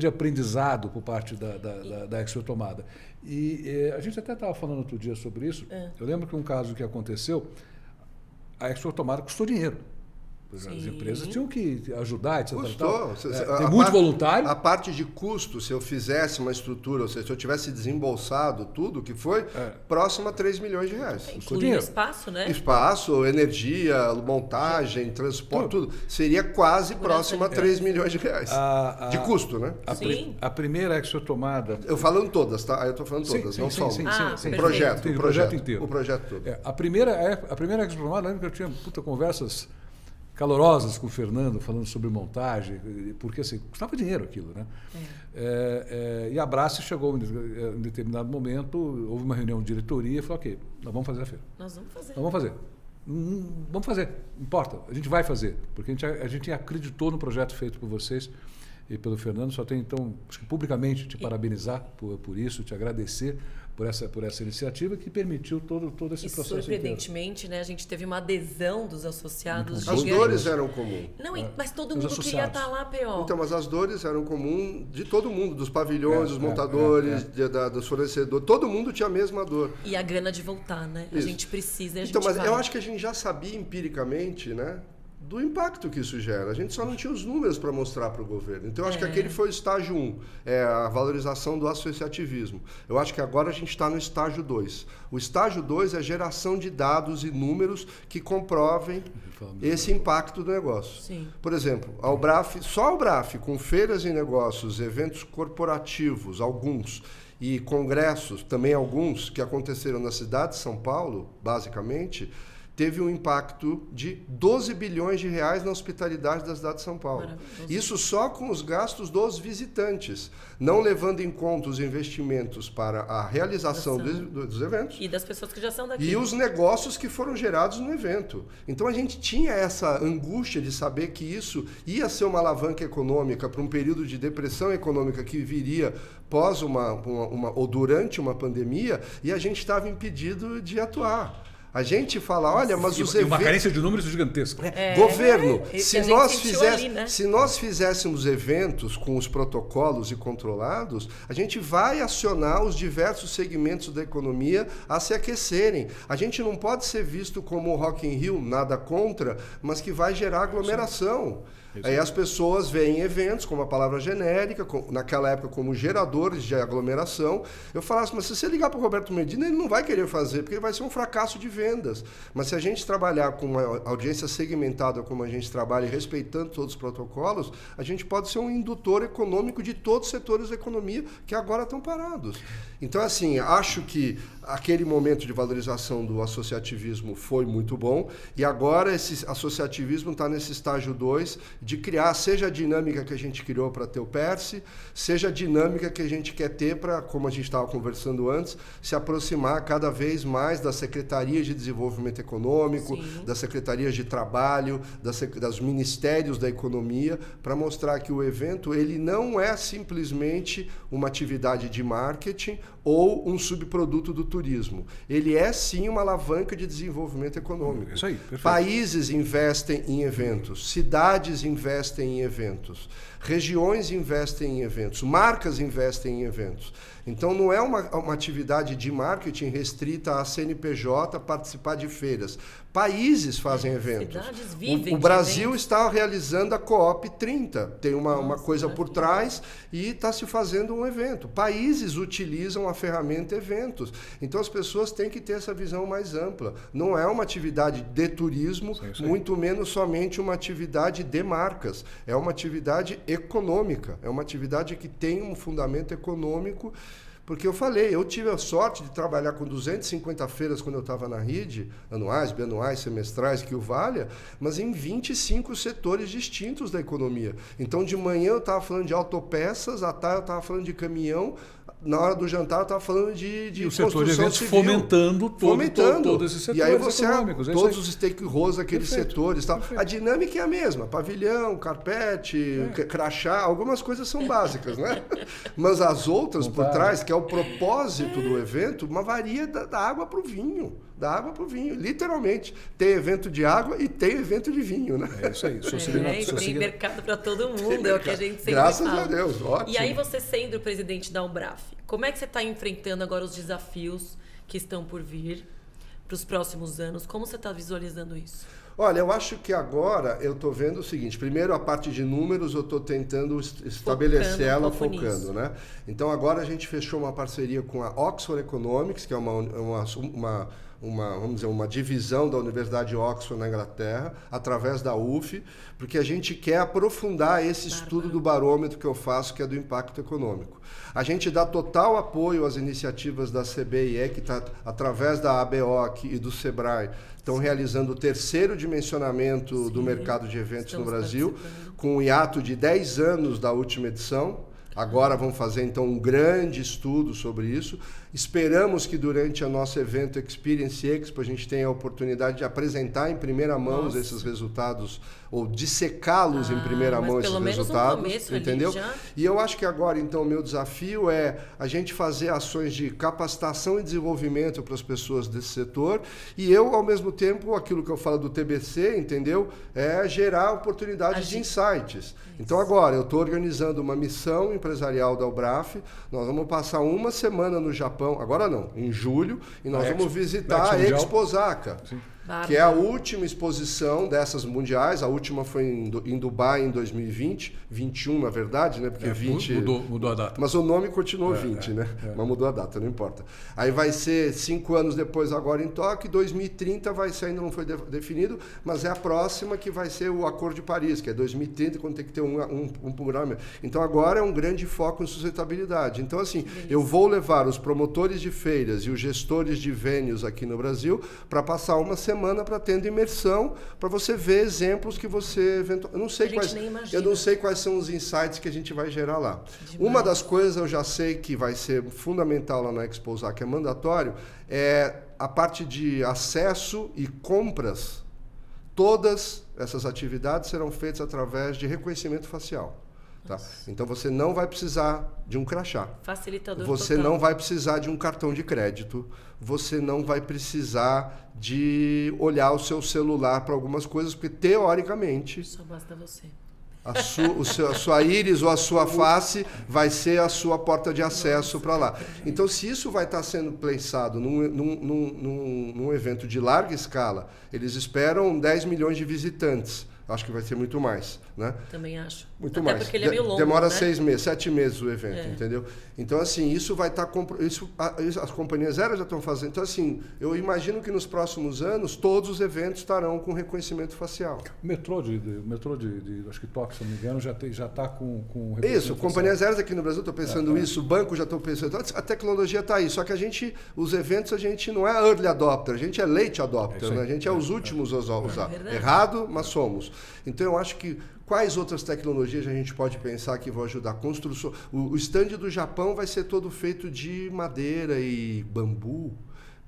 S1: aprendizado por parte da Expo Retomada. E a gente até estava falando outro dia sobre isso. Eu lembro que um caso que aconteceu, a Expo Retomada custou dinheiro. Sim. As empresas tinham que ajudar, etc.
S3: Custou.
S1: Tem muito voluntário.
S3: A parte de custo, se eu fizesse uma estrutura, ou seja, se eu tivesse desembolsado tudo que foi, próximo a 3 milhões de reais.
S2: Incluindo espaço, né?
S3: Espaço, energia, montagem, transporte, tudo. Seria quase próximo a 3 milhões de reais. De custo, né?
S1: A primeira Expo Retomada...
S3: Eu falando todas, tá? Eu estou falando todas, não só uma.
S1: Sim.
S3: O projeto inteiro.
S1: O projeto todo. A primeira Expo Retomada, lembro que eu tinha conversas calorosas com o Fernando, falando sobre montagem, porque assim, custava dinheiro aquilo, né? E a Abrace chegou em determinado momento, houve uma reunião de diretoria e falou, ok, nós vamos fazer a feira.
S2: Nós vamos fazer.
S1: Vamos fazer, não importa, a gente vai fazer, porque a gente acreditou no projeto feito por vocês e pelo Fernando. Só tenho, então, acho que publicamente te parabenizar por isso, te agradecer por essa iniciativa que permitiu todo esse processo.
S2: Surpreendentemente, né, a gente teve uma adesão dos associados.
S3: As dores eram comuns.
S2: Não, mas todo mundo queria estar lá, P.O.
S3: Então, mas as dores eram comuns de todo mundo, dos pavilhões, dos montadores, dos fornecedores, todo mundo tinha a mesma dor.
S2: E a grana de voltar, né? Isso. A gente precisa e a gente
S3: Então, mas
S2: vai.
S3: eu acho que a gente já sabia empiricamente, né, do impacto que isso gera. A gente só não tinha os números para mostrar para o governo. Então, eu acho que aquele foi o estágio 1, a valorização do associativismo. Eu acho que agora a gente está no estágio 2. O estágio 2 é a geração de dados e números que comprovem esse impacto do negócio.
S2: Sim.
S3: Por exemplo, só a UBRAF, com feiras em negócios, eventos corporativos, alguns, e congressos, também alguns, que aconteceram na cidade de São Paulo, basicamente, teve um impacto de 12 bilhões de reais na hospitalidade da cidade de São Paulo. Isso só com os gastos dos visitantes, não levando em conta os investimentos para a realização dos eventos.
S2: E das pessoas que já são daqui.
S3: E os negócios que foram gerados no evento. Então a gente tinha essa angústia de saber que isso ia ser uma alavanca econômica para um período de depressão econômica que viria pós ou durante uma pandemia, e a gente estava impedido de atuar. A gente fala, olha, mas os eventos...
S1: uma carência de números gigantesca.
S3: Governo, se nós fizéssemos eventos com os protocolos e controlados, a gente vai acionar os diversos segmentos da economia a se aquecerem. A gente não pode ser visto como o Rock in Rio, nada contra, mas que vai gerar aglomeração. Aí as pessoas veem eventos como a palavra genérica, naquela época como geradores de aglomeração. Eu falasse, mas se você ligar para o Roberto Medina, ele não vai querer fazer, porque ele vai ser um fracasso de vendas. Mas se a gente trabalhar com uma audiência segmentada como a gente trabalha e respeitando todos os protocolos, a gente pode ser um indutor econômico de todos os setores da economia que agora estão parados. Então, assim, acho que aquele momento de valorização do associativismo foi muito bom, e agora esse associativismo está nesse estágio 2 de criar, seja a dinâmica que a gente criou para ter o PERSE, seja a dinâmica que a gente quer ter para, como a gente estava conversando antes, se aproximar cada vez mais das secretarias de desenvolvimento econômico, Sim. das secretarias de trabalho, das ministérios da economia, para mostrar que o evento ele não é simplesmente uma atividade de marketing ou um subproduto do turismo. Ele é, sim, uma alavanca de desenvolvimento econômico.
S1: Isso aí, perfeito.
S3: Países investem em eventos, cidades investem em eventos, regiões investem em eventos, marcas investem em eventos. Então, não é uma atividade de marketing restrita à CNPJ participar de feiras. Países fazem eventos.
S2: Cidades vivem
S3: O Brasil está realizando a Coop 30. Tem uma coisa por trás e está se fazendo um evento. Países utilizam a ferramenta eventos. Então, as pessoas têm que ter essa visão mais ampla. Não é uma atividade de turismo, muito menos somente uma atividade de marcas. É uma atividade econômica. É uma atividade que tem um fundamento econômico. Porque eu falei, eu tive a sorte de trabalhar com 250 feiras quando eu estava na RID, anuais, bianuais, semestrais, que o valha, mas em 25 setores distintos da economia. Então, de manhã eu estava falando de autopeças, à tarde eu estava falando de caminhão, na hora do jantar eu estava falando de
S1: e o setor de eventos
S3: civil,
S1: fomentando todos esses setores
S3: e aí você
S1: econômicos.
S3: Todos os stakeholders daqueles setores. Tal.
S1: Perfeito.
S3: A dinâmica é a mesma. Pavilhão, carpete, crachá, algumas coisas são básicas, né? Mas as outras por trás, que é o propósito do evento, uma varia da água para o vinho. Da água para o vinho, literalmente. Tem evento de água e tem evento de vinho, né?
S1: É isso aí.
S2: Tem mercado para todo mundo, é o que a gente sempre
S3: Graças
S2: fala.
S3: a Deus, ótimo.
S2: E aí você sendo o presidente da Ubraf, como é que você está enfrentando agora os desafios que estão por vir para os próximos anos? Como você está visualizando isso?
S3: Olha, eu acho que agora eu estou vendo o seguinte. Primeiro, a parte de números, eu estou tentando estabelecer ela focando, né? Então, agora a gente fechou uma parceria com a Oxford Economics, que é vamos dizer, uma divisão da Universidade de Oxford na Inglaterra, através da UF, porque a gente quer aprofundar esse estudo do barômetro que eu faço, que é do impacto econômico. A gente dá total apoio às iniciativas da CBIE, que está através da ABOC e do SEBRAE, estão realizando o terceiro dimensionamento do mercado de eventos no Brasil, com um hiato de 10 anos da última edição. Agora vamos fazer, então, um grande estudo sobre isso. Esperamos que durante o nosso evento Experience Expo a gente tenha a oportunidade de apresentar em primeira mão esses resultados, ou dissecá-los em primeira mão esses resultados, entendeu? E eu acho que agora, então, o meu desafio é a gente fazer ações de capacitação e desenvolvimento para as pessoas desse setor, e eu, ao mesmo tempo, aquilo que eu falo do TBC, entendeu? É gerar oportunidades de insights. Então, agora, eu estou organizando uma missão empresarial da Ubraf, nós vamos passar uma semana no Japão, agora não, em julho, e nós vamos visitar a Expo Osaka, que é a última exposição dessas mundiais. A última foi em Dubai em 2020, 21 na verdade, né? Porque 20
S1: mudou a data.
S3: Mas o nome continuou 20, né? Mas mudou a data, não importa. Aí vai ser 5 anos depois agora em Tóquio, 2030 vai ser, ainda não foi definido, mas é a próxima que vai ser o Acordo de Paris, que é 2030, quando tem que ter um programa. Então agora é um grande foco em sustentabilidade. Então assim, eu vou levar os promotores de feiras e os gestores de venues aqui no Brasil para passar uma semana para tendo imersão, para você ver exemplos que você eventualmente... Eu não sei quais são os insights que a gente vai gerar lá. Uma das coisas eu já sei que vai ser fundamental lá na Expo Osaka, que é mandatório, é a parte de acesso e compras. Todas essas atividades serão feitas através de reconhecimento facial. Tá? Então você não vai precisar de um crachá.
S2: Facilitador
S3: Você
S2: total.
S3: não vai precisar de um cartão de crédito. Você não vai precisar de olhar o seu celular para algumas coisas, porque teoricamente
S2: só basta você.
S3: A sua íris ou a sua face vai ser a sua porta de acesso para lá. Então, se isso vai estar sendo pensado num evento de larga escala, eles esperam 10 milhões de visitantes. Acho que vai ser muito mais, né?
S2: Também acho.
S3: Muito
S2: Até
S3: mais.
S2: Porque ele é meio longo,
S3: demora
S2: né?
S3: 6 meses, 7 meses o evento, entendeu? Então, assim, isso vai estar... as companhias aéreas já estão fazendo. Então, assim, eu imagino que nos próximos anos todos os eventos estarão com reconhecimento facial.
S1: O metrô de acho que Tóquio, se não me engano, já está com reconhecimento
S3: Isso,
S1: facial.
S3: companhias aéreas aqui no Brasil estão pensando isso, o banco já estão pensando. A tecnologia está aí, só que os eventos, a gente não é early adopter, a gente é late adopter, né? A gente é os últimos a usar. Errado, mas somos. Então, eu acho que quais outras tecnologias a gente pode pensar que vão ajudar a construção? O stand do Japão vai ser todo feito de madeira e bambu.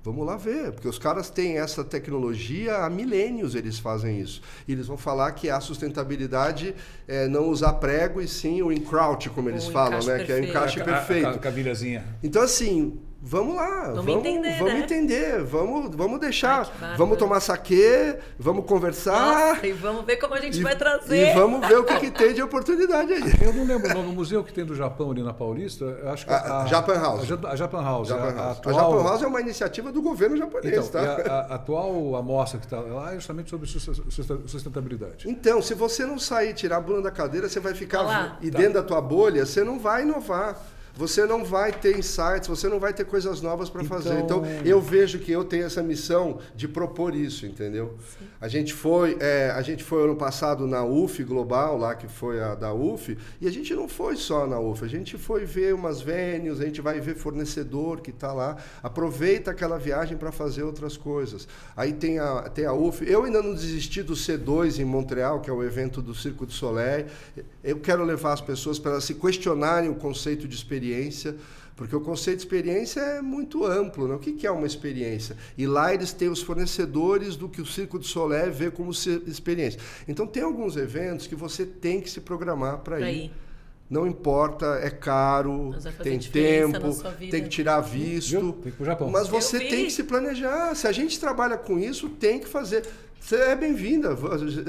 S3: Vamos lá ver, porque os caras têm essa tecnologia há milênios, eles fazem isso. E eles vão falar que a sustentabilidade é não usar prego e sim o encroach, como eles falam, né? Que é o encaixe perfeito.
S1: A cabilhazinha.
S3: Então, assim, vamos lá, vamos entender, vamos deixar, vamos tomar saquê, vamos conversar.
S2: Nossa, e vamos ver como a gente vai trazer.
S3: E vamos ver o que tem de oportunidade aí.
S1: Eu não lembro, no museu que tem do Japão ali na Paulista, eu acho que
S3: a Japan House.
S1: A Japan House.
S3: A Japan House é uma iniciativa do governo japonês,
S1: então,
S3: tá?
S1: A atual amostra que está lá é justamente sobre sustentabilidade.
S3: Então, se você não sair, tirar a bunda da cadeira, você vai ficar
S2: tá.
S3: dentro da tua bolha, você não vai inovar. Você não vai ter insights, você não vai ter coisas novas para fazer. Então, eu vejo que eu tenho essa missão de propor isso, entendeu? Sim. A gente foi ano passado na UF Global, lá que foi a da UF, e a gente não foi só na UF, a gente foi ver umas venues, a gente vai ver fornecedor que está lá, aproveita aquela viagem para fazer outras coisas. Aí tem a UF, eu ainda não desisti do C2 em Montreal, que é o evento do Cirque du Soleil. Eu quero levar as pessoas para elas se questionarem o conceito de experiência, porque o conceito de experiência é muito amplo, né? O que é uma experiência? E lá eles têm os fornecedores do que o Cirque du Soleil vê como experiência. Então tem alguns eventos que você tem que se programar para ir. Não importa, é caro, tem tempo, tem que tirar visto,
S1: tem que ir pro Japão.
S3: Mas você tem que se planejar. Se a gente trabalha com isso, tem que fazer. Você é bem-vinda.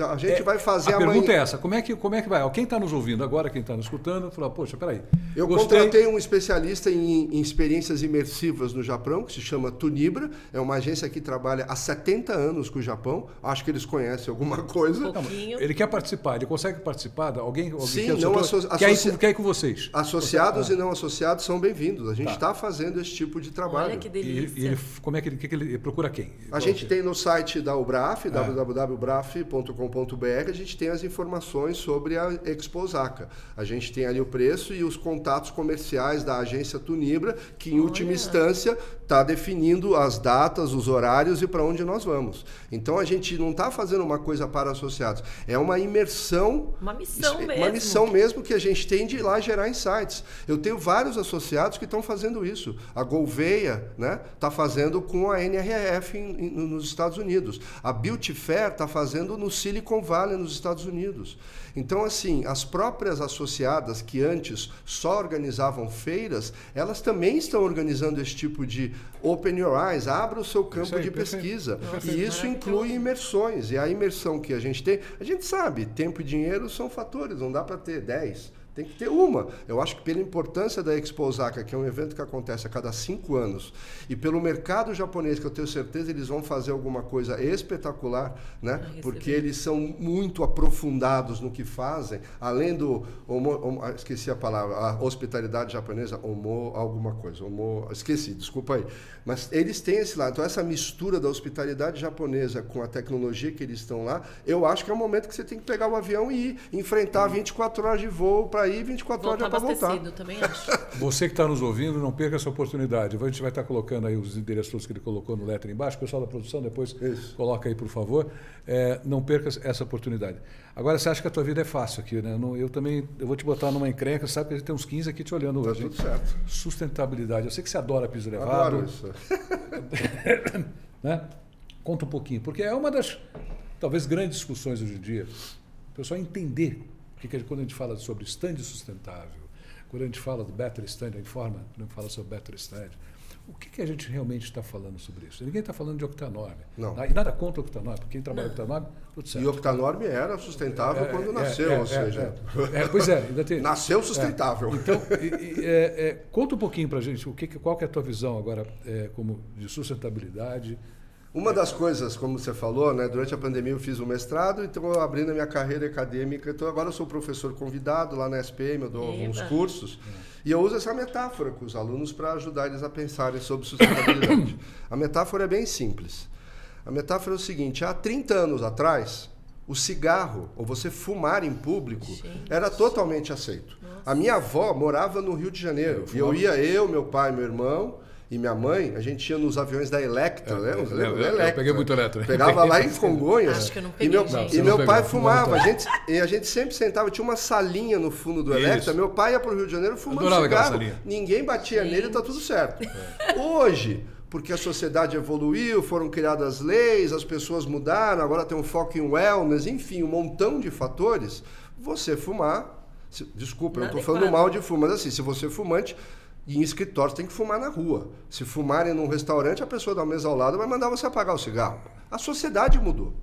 S3: A gente vai fazer
S1: amanhã. A pergunta é essa: como é que vai? Quem está nos ouvindo agora, quem está nos escutando, falou: poxa, peraí.
S3: Eu contratei um especialista em experiências imersivas no Japão, que se chama Tunibra. É uma agência que trabalha há 70 anos com o Japão. Acho que eles conhecem alguma coisa.
S2: Não,
S1: ele quer participar, ele consegue participar? Alguém
S3: Sim,
S1: quer ir com vocês?
S3: Associados e não associados são bem-vindos. A gente está fazendo esse tipo de trabalho.
S2: Olha que delícia.
S1: E ele procura quem?
S3: A gente tem no site da UBRAF, www.braf.com.br, a gente tem as informações sobre a Expo Osaka. A gente tem ali o preço e os contatos comerciais da agência Tunibra, que em última instância está definindo as datas, os horários e para onde nós vamos. Então a gente não está fazendo uma coisa para associados, é uma imersão,
S2: uma missão mesmo.
S3: Uma missão mesmo que a gente tem de ir lá gerar insights. Eu tenho vários associados que estão fazendo isso. A Gouveia, né, está fazendo com a NRF nos Estados Unidos. A Beauty Fair está fazendo no Silicon Valley, nos Estados Unidos. Então, assim, as próprias associadas que antes só organizavam feiras, elas também estão organizando esse tipo de Open Your Eyes, abra o seu campo de pesquisa. E isso inclui imersões. E a imersão que a gente sabe, tempo e dinheiro são fatores, não dá para ter 10. Tem que ter uma. Eu acho que pela importância da Expo Osaka, que é um evento que acontece a cada 5 anos, e pelo mercado japonês, que eu tenho certeza eles vão fazer alguma coisa espetacular, né? Porque eles são muito aprofundados no que fazem, além do... esqueci a palavra, a hospitalidade japonesa, alguma coisa. Esqueci, desculpa aí. Mas eles têm esse lado. Então, essa mistura da hospitalidade japonesa com a tecnologia que eles estão lá, eu acho que é o momento que você tem que pegar o avião e ir enfrentar 24 horas de voo para ir 24 horas para voltar.
S2: Também acho.
S1: Você que está nos ouvindo, não perca essa oportunidade. A gente vai estar colocando aí os endereços que ele colocou no letra embaixo. O pessoal da produção depois coloca aí, por favor. Não perca essa oportunidade. Agora, você acha que a tua vida é fácil aqui, né? Eu vou te botar numa encrenca, sabe que a gente tem uns 15 aqui te olhando hoje.
S3: Tudo certo.
S1: Sustentabilidade. Eu sei que você adora piso elevado.
S3: Adoro isso.
S1: Né? Conta um pouquinho, porque é uma das, talvez, grandes discussões hoje em dia. O pessoal entender que quando a gente fala sobre stand sustentável, quando a gente fala do Better Stand, a gente fala sobre Better Stand, o que a gente realmente está falando sobre isso? Ninguém está falando de Octanorm.
S3: Não.
S1: E nada contra o Octanorm, porque quem trabalha com Octanorm, tudo certo.
S3: E o Octanorm era sustentável quando nasceu, ou seja...
S1: Pois é, ainda tem...
S3: Nasceu sustentável.
S1: Então, conta um pouquinho para a gente, qual que é a tua visão agora como de sustentabilidade.
S3: Uma das coisas, como você falou, né, durante a pandemia eu fiz um mestrado, então eu abri na minha carreira acadêmica, então agora eu sou professor convidado lá na SPM, eu dou alguns cursos, e eu uso essa metáfora com os alunos para ajudar eles a pensarem sobre sustentabilidade. A metáfora é bem simples. A metáfora é o seguinte: há 30 anos atrás, o cigarro, ou você fumar em público, era totalmente aceito. Nossa. A minha avó morava no Rio de Janeiro, e eu, meu pai, meu irmão... E minha mãe, a gente ia nos aviões da Electra, né?
S1: Eu peguei muito Electra.
S3: Pegava lá em Congonhas.
S2: Acho que eu não peguei,
S3: e meu pai fumava. A gente sempre sentava, tinha uma salinha no fundo do Electra. Meu pai ia para o Rio de Janeiro fumando cigarro. Ninguém batia nele, tá tudo certo. Hoje, porque a sociedade evoluiu, foram criadas leis, as pessoas mudaram, agora tem um foco em wellness, enfim, um montão de fatores. Você fumar, desculpa, eu não estou falando mal de fumar, mas assim, se você é fumante, em escritório tem que fumar na rua. Se fumarem num restaurante, a pessoa da mesa ao lado vai mandar você apagar o cigarro. A sociedade mudou.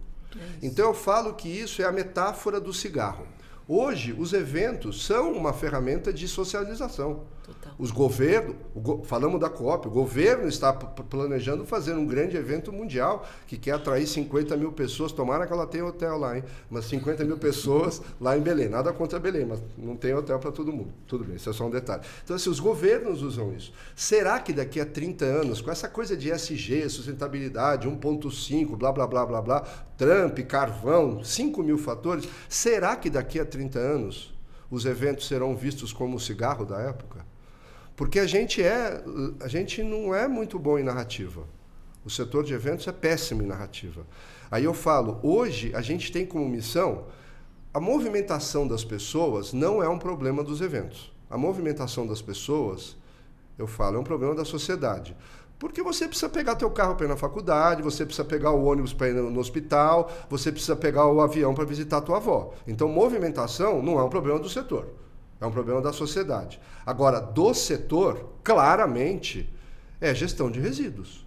S3: Então eu falo que isso é a metáfora do cigarro. Hoje, os eventos são uma ferramenta de socialização.
S2: Total.
S3: Os governos, falamos da Coop, o governo está planejando fazer um grande evento mundial que quer atrair 50 mil pessoas, tomara que ela tenha hotel lá, hein? Mas 50 mil pessoas lá em Belém. Nada contra Belém, mas não tem hotel para todo mundo. Tudo bem, isso é só um detalhe. Então, assim, os governos usam isso. Será que daqui a 30 anos, com essa coisa de ESG, sustentabilidade, 1.5, blá, blá, blá, blá, blá, Trump, carvão, 5 mil fatores, será que daqui a 30 anos os eventos serão vistos como o cigarro da época? Porque a gente não é muito bom em narrativa. O setor de eventos é péssimo em narrativa. Aí eu falo, hoje a gente tem como missão, a movimentação das pessoas não é um problema dos eventos. A movimentação das pessoas, eu falo, é um problema da sociedade. Porque você precisa pegar teu carro para ir na faculdade, você precisa pegar o ônibus para ir no hospital, você precisa pegar o avião para visitar tua avó. Então, movimentação não é um problema do setor, é um problema da sociedade. Agora, do setor, claramente, é gestão de resíduos.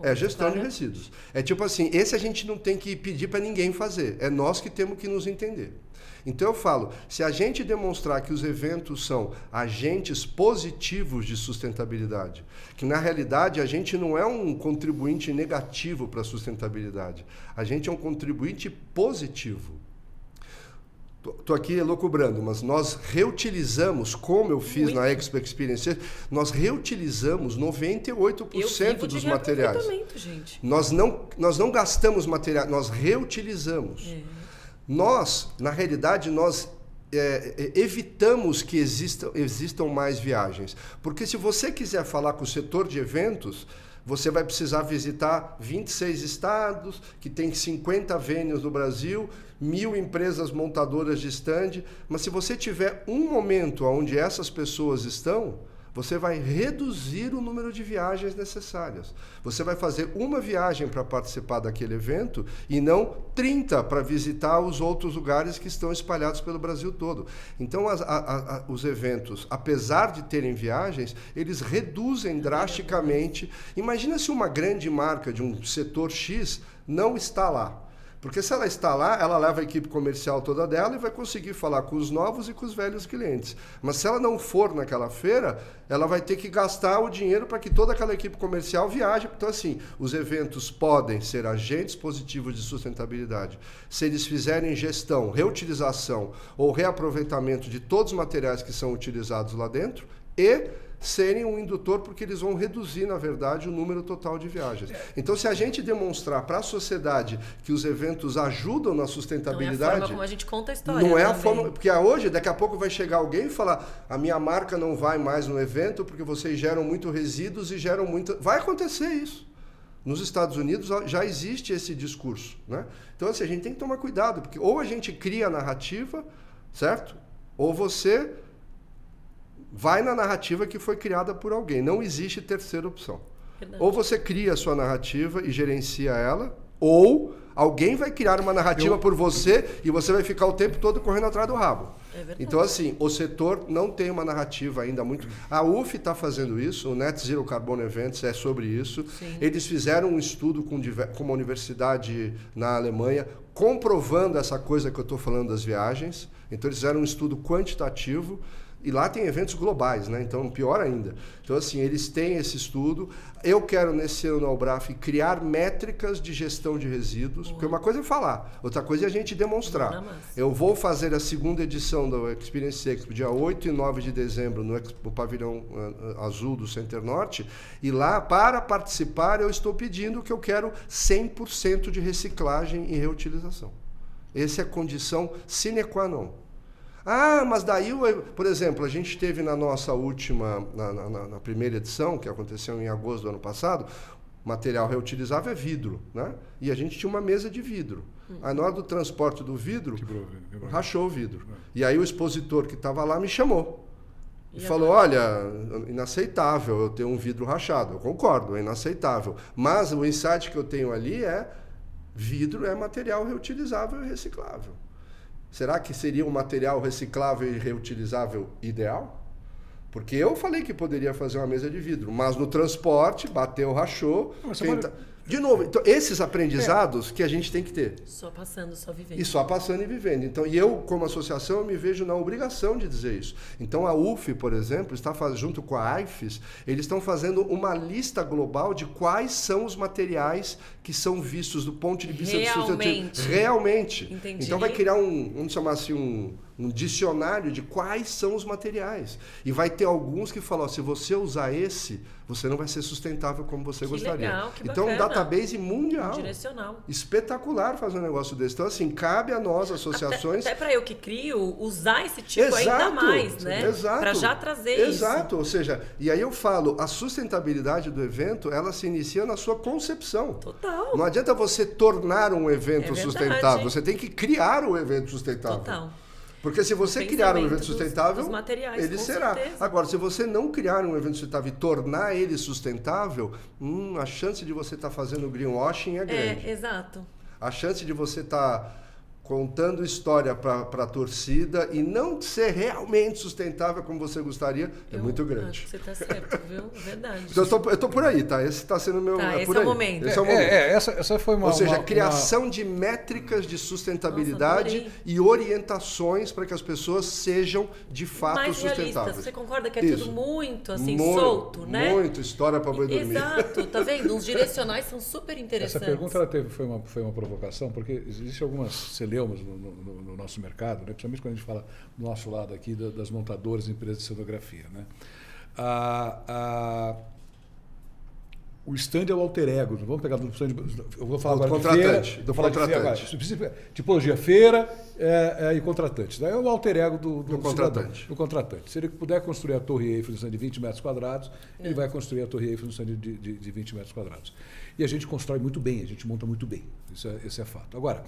S3: É gestão de resíduos. É tipo assim, esse a gente não tem que pedir para ninguém fazer, é nós que temos que nos entender. Então eu falo, se a gente demonstrar que os eventos são agentes positivos de sustentabilidade, que na realidade a gente não é um contribuinte negativo para a sustentabilidade, a gente é um contribuinte positivo. Estou aqui elucubrando, mas nós reutilizamos, como eu fiz na Expo Experience, nós reutilizamos 98% dos materiais.
S2: Gente.
S3: Nós não gastamos material, nós reutilizamos. Nós, na realidade, evitamos que existam mais viagens. Porque se você quiser falar com o setor de eventos, você vai precisar visitar 26 estados, que tem 50 venues no Brasil, 1.000 empresas montadoras de stand. Mas se você tiver um momento onde essas pessoas estão, você vai reduzir o número de viagens necessárias. Você vai fazer uma viagem para participar daquele evento e não 30 para visitar os outros lugares que estão espalhados pelo Brasil todo. Então, os eventos, apesar de terem viagens, eles reduzem drasticamente. Imagina se uma grande marca de um setor X não está lá. Porque se ela está lá, ela leva a equipe comercial toda dela e vai conseguir falar com os novos e com os velhos clientes. Mas se ela não for naquela feira, ela vai ter que gastar o dinheiro para que toda aquela equipe comercial viaje. Então, assim, os eventos podem ser agentes positivos de sustentabilidade se eles fizerem gestão, reutilização ou reaproveitamento de todos os materiais que são utilizados lá dentro e serem um indutor, porque eles vão reduzir, na verdade, o número total de viagens. Então, se a gente demonstrar para a sociedade que os eventos ajudam na sustentabilidade... Não é a forma
S2: como a gente conta a história.
S3: Não é a forma... Porque hoje, daqui a pouco vai chegar alguém e falar, a minha marca não vai mais no evento porque vocês geram muito resíduos e geram muito... Vai acontecer isso. Nos Estados Unidos já existe esse discurso, né? Então, assim, a gente tem que tomar cuidado, porque ou a gente cria a narrativa, certo? Ou você... vai na narrativa que foi criada por alguém. Não existe terceira opção. Verdade. Ou você cria a sua narrativa e gerencia ela, ou alguém vai criar uma narrativa por você e você vai ficar o tempo todo correndo atrás do rabo. Então, assim, o setor não tem uma narrativa ainda muito... A UF está fazendo isso, o Net Zero Carbon Events é sobre isso. Sim. Eles fizeram um estudo com uma universidade na Alemanha, comprovando essa coisa que eu estou falando das viagens. Então, eles fizeram um estudo quantitativo. E lá tem eventos globais, né? Então, pior ainda. Então, assim, eles têm esse estudo. Eu quero, nesse ano, na UBRAF, criar métricas de gestão de resíduos. Porque uma coisa é falar, outra coisa é a gente demonstrar. Eu vou fazer a segunda edição da Experience Expo, dia 8 e 9 de dezembro, no pavilhão azul do Center Norte. E lá, para participar, eu estou pedindo que eu quero 100% de reciclagem e reutilização. Essa é a condição sine qua non. Ah, mas daí, por exemplo, a gente teve na nossa última, na primeira edição, que aconteceu em agosto do ano passado, material reutilizável é vidro, né? E a gente tinha uma mesa de vidro. Aí, na hora do transporte do vidro, rachou o vidro. E aí o expositor que estava lá me chamou. E falou, olha, inaceitável eu ter um vidro rachado. Eu concordo, é inaceitável. Mas o insight que eu tenho ali é vidro é material reutilizável e reciclável. Será que seria um material reciclável e reutilizável ideal? Porque eu falei que poderia fazer uma mesa de vidro, mas no transporte, bateu, rachou. De novo, então, esses aprendizados que a gente tem que ter.
S2: Só passando, só vivendo.
S3: E só passando e vivendo. Então, e eu, como associação, eu me vejo na obrigação de dizer isso. Então, a UF, por exemplo, está junto com a AIFES, eles estão fazendo uma lista global de quais são os materiais que são vistos do ponto de vista de sustentabilidade. Realmente.
S2: Entendi.
S3: Então, vai criar vamos chamar assim, um dicionário de quais são os materiais. E vai ter alguns que falam, se você usar esse, você não vai ser sustentável como você gostaria.
S2: Legal, que
S3: então, um database mundial.
S2: Direcional.
S3: Espetacular fazer um negócio desse. Então, assim, cabe a nós, associações...
S2: Até para eu que crio, usar esse tipo ainda mais, né?
S3: Exato.
S2: Para já trazer isso.
S3: Exato. Ou seja, e aí eu falo, a sustentabilidade do evento, ela se inicia na sua concepção.
S2: Total.
S3: Não adianta você tornar um evento sustentável. Você tem que criar o evento sustentável.
S2: Total.
S3: Porque se você criar um evento sustentável,
S2: dos materiais,
S3: ele será.
S2: Certeza.
S3: Agora, se você não criar um evento sustentável e tornar ele sustentável, a chance de você estar fazendo greenwashing é grande.
S2: Exato.
S3: A chance de você estar contando história para a torcida e não ser realmente sustentável como você gostaria é muito grande.
S2: Você está certo, viu? Verdade.
S3: Então, eu tô por aí, tá? Esse está sendo o meu...
S2: esse é o momento.
S3: Esse é o momento.
S1: Essa foi uma...
S3: Ou seja, criação de métricas de sustentabilidade e orientações para que as pessoas sejam, de fato,
S2: mais
S3: sustentáveis.
S2: Realistas. Você concorda que é tudo muito, assim, solto, né?
S3: Muito história para boi dormir.
S2: Exato. Tá vendo? Os direcionais são super interessantes.
S1: Essa pergunta foi uma provocação, porque existem algumas celebridades no nosso mercado, né? Principalmente quando a gente fala do nosso lado aqui das montadoras e empresas de cenografia. Né? O stand é o alter ego. Vamos pegar do stand. Eu vou falar agora
S3: contratante,
S1: do contratante. Tipologia feira e contratantes. Daí é o alter ego do contratante. Do contratante. Se ele puder construir a Torre Eiffel no stand de 20 metros quadrados, ele vai construir a Torre Eiffel no stand de 20 metros quadrados. E a gente constrói muito bem, a gente monta muito bem. Isso é fato. Agora,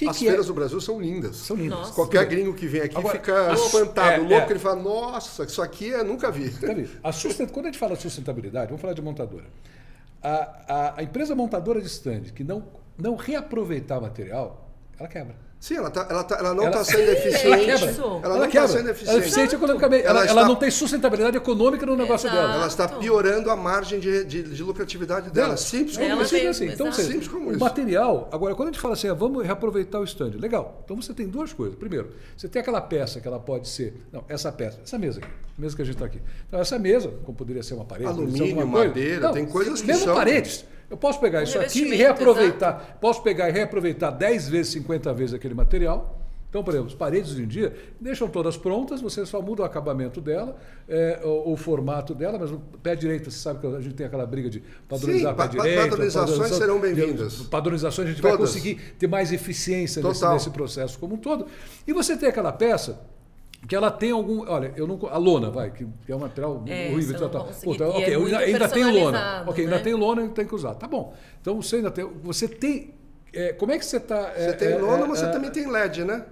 S3: as feiras do Brasil são lindas.
S1: São lindas.
S2: Nossa.
S3: Qualquer gringo que vem aqui fica espantado, louco. Ele fala, nossa, isso aqui eu nunca vi.
S1: Quando a gente fala de sustentabilidade, vamos falar de montadora. A empresa montadora de stand que não reaproveitar material, ela quebra.
S3: Sim, ela não está sendo eficiente. Ela não está sendo eficiente.
S1: Ela é eficiente economicamente. Ela não tem sustentabilidade econômica no negócio dela.
S3: Ela está piorando a margem de lucratividade dela. Simples como isso.
S1: Então, simples como isso. O material... Agora, quando a gente fala assim, vamos reaproveitar o stand, legal. Então, você tem duas coisas. Primeiro, você tem aquela peça que ela pode ser... Não, essa mesa aqui. A mesa que a gente está aqui. Então, essa mesa, como poderia ser uma parede...
S3: Alumínio, madeira, tem coisas que
S1: mesmo são... paredes. Eu posso pegar isso aqui e reaproveitar. Exato. Posso pegar e reaproveitar 10 vezes, 50 vezes aquele material. Então, por exemplo, as paredes hoje em dia deixam todas prontas, você só muda o acabamento dela, o formato dela, mas no pé direito, você sabe que a gente tem aquela briga de padronizar pé direito.
S3: Padronizações serão bem-vindas.
S1: Padronizações, a gente vai conseguir ter mais eficiência nesse processo como um todo. E você tem aquela peça que ela tem algum... Olha, a lona, que é um material horrível. Ainda tem lona. Ainda tem lona e tem que usar. Tá bom. Então, você tem... como é que você está...
S3: Você tem lona, mas você também tem LED, né?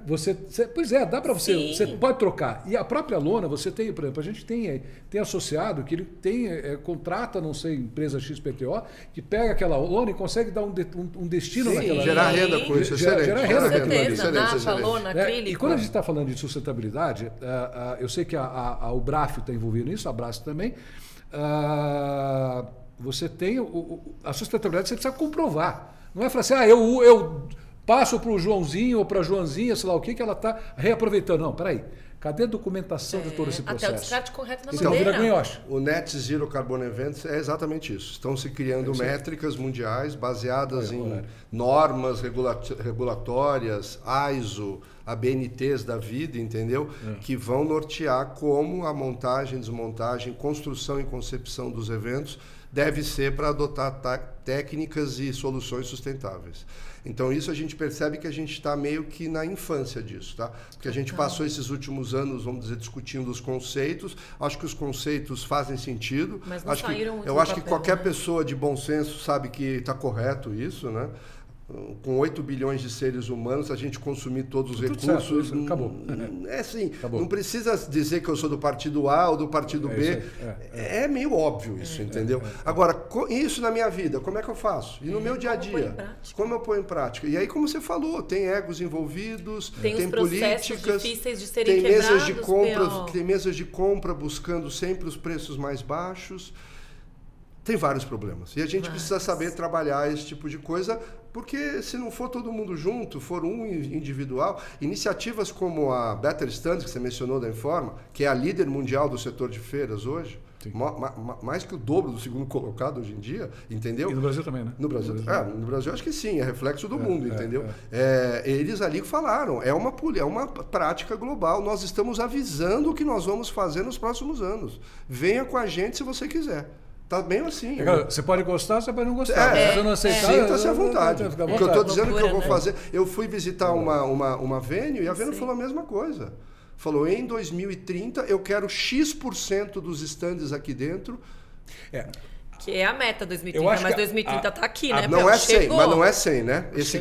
S1: Pois é, dá para você... Sim. Você pode trocar. E a própria lona, você tem, por exemplo, a gente tem associado que ele tem, contrata, não sei, empresa XPTO, que pega aquela lona e consegue dar um destino naquela...
S3: Gerar renda com isso.
S1: Gerar renda com
S2: excelente. Lona, acrílico.
S1: E quando a gente está falando de sustentabilidade, eu sei que a UBRAF está envolvida nisso, a Brás também, você tem... A sustentabilidade você precisa comprovar. Não é falar assim, eu passo para o Joãozinho ou para a Joãzinha, sei lá o que ela está reaproveitando. Não, peraí. Cadê a documentação de todo esse processo?
S2: Até o descarte correto na
S1: madeira. Vira greenwash.
S3: O Net Zero Carbon Events é exatamente isso. Estão se criando métricas mundiais baseadas em normas regulatórias, ISO, ABNTs da vida, entendeu? Que vão nortear como a montagem, desmontagem, construção e concepção dos eventos deve ser para adotar técnicas e soluções sustentáveis. Então, isso a gente percebe que a gente está meio que na infância disso, tá? Porque a gente passou esses últimos anos, vamos dizer, discutindo os conceitos. Acho que os conceitos fazem sentido.
S2: Mas não saíram muito
S3: eu acho que qualquer pessoa de bom senso sabe que está correto isso, né? com 8 bilhões de seres humanos, a gente consumir todos os recursos.
S1: Certo, isso acabou.
S3: É assim,
S1: Acabou.
S3: não precisa dizer que eu sou do partido A ou do partido B. É meio óbvio isso, entendeu? Agora, isso na minha vida, como é que eu faço? E no meu dia a dia, como eu ponho em prática? E aí, como você falou, tem egos envolvidos, tem políticas,
S2: difíceis de serem
S3: tem mesas de
S2: quebrados,
S3: compra, tem mesas de compra buscando sempre os preços mais baixos. Tem vários problemas. E a gente precisa saber trabalhar esse tipo de coisa, porque se não for todo mundo junto, for um individual, iniciativas como a Better Stands, que você mencionou da Informa, que é a líder mundial do setor de feiras hoje, mais que o dobro do segundo colocado hoje em dia, entendeu?
S1: E no Brasil também, né?
S3: No Brasil, no Brasil acho que sim, é reflexo do mundo, entendeu? Eles ali falaram, é uma prática global, nós estamos avisando o que nós vamos fazer nos próximos anos. Venha com a gente se você quiser. Tá bem assim.
S1: Você pode gostar, você pode não gostar. Se você não aceitar,
S3: sinta-se à vontade. O que eu estou dizendo que eu vou fazer... Eu fui visitar uma venue e a venue falou a mesma coisa. Falou, em 2030 eu quero X% dos estandes aqui dentro.
S2: Que é a meta 2030, mas 2030 está aqui, né?
S3: Não é 100, mas não é 100, né? Esse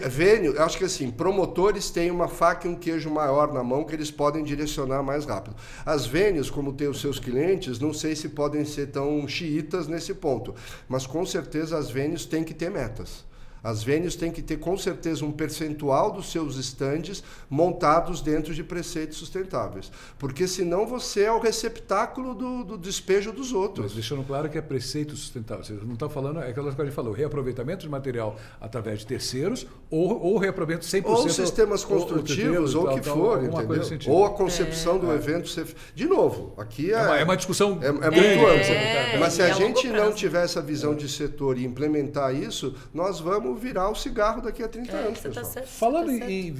S3: venue, eu acho que assim, promotores têm uma faca e um queijo maior na mão que eles podem direcionar mais rápido. As venues, como tem os seus clientes, não sei se podem ser tão xiitas nesse ponto, mas com certeza as venues têm que ter metas. As venues têm que ter, com certeza, um percentual dos seus estandes montados dentro de preceitos sustentáveis. Porque senão você é o receptáculo do despejo dos outros.
S1: Mas deixando claro que é preceito sustentável. Você não está falando, é aquela coisa que a gente falou, reaproveitamento de material através de terceiros ou reaproveitamento 100%.
S3: Ou sistemas construtivos, ou o que for, entendeu? Ou a concepção do evento ser... De novo, aqui
S1: é uma discussão
S3: muito ampla. Mas se a gente não tiver essa visão de setor e implementar isso, nós vamos virar o cigarro daqui a 30 anos, pessoal.
S1: Falando em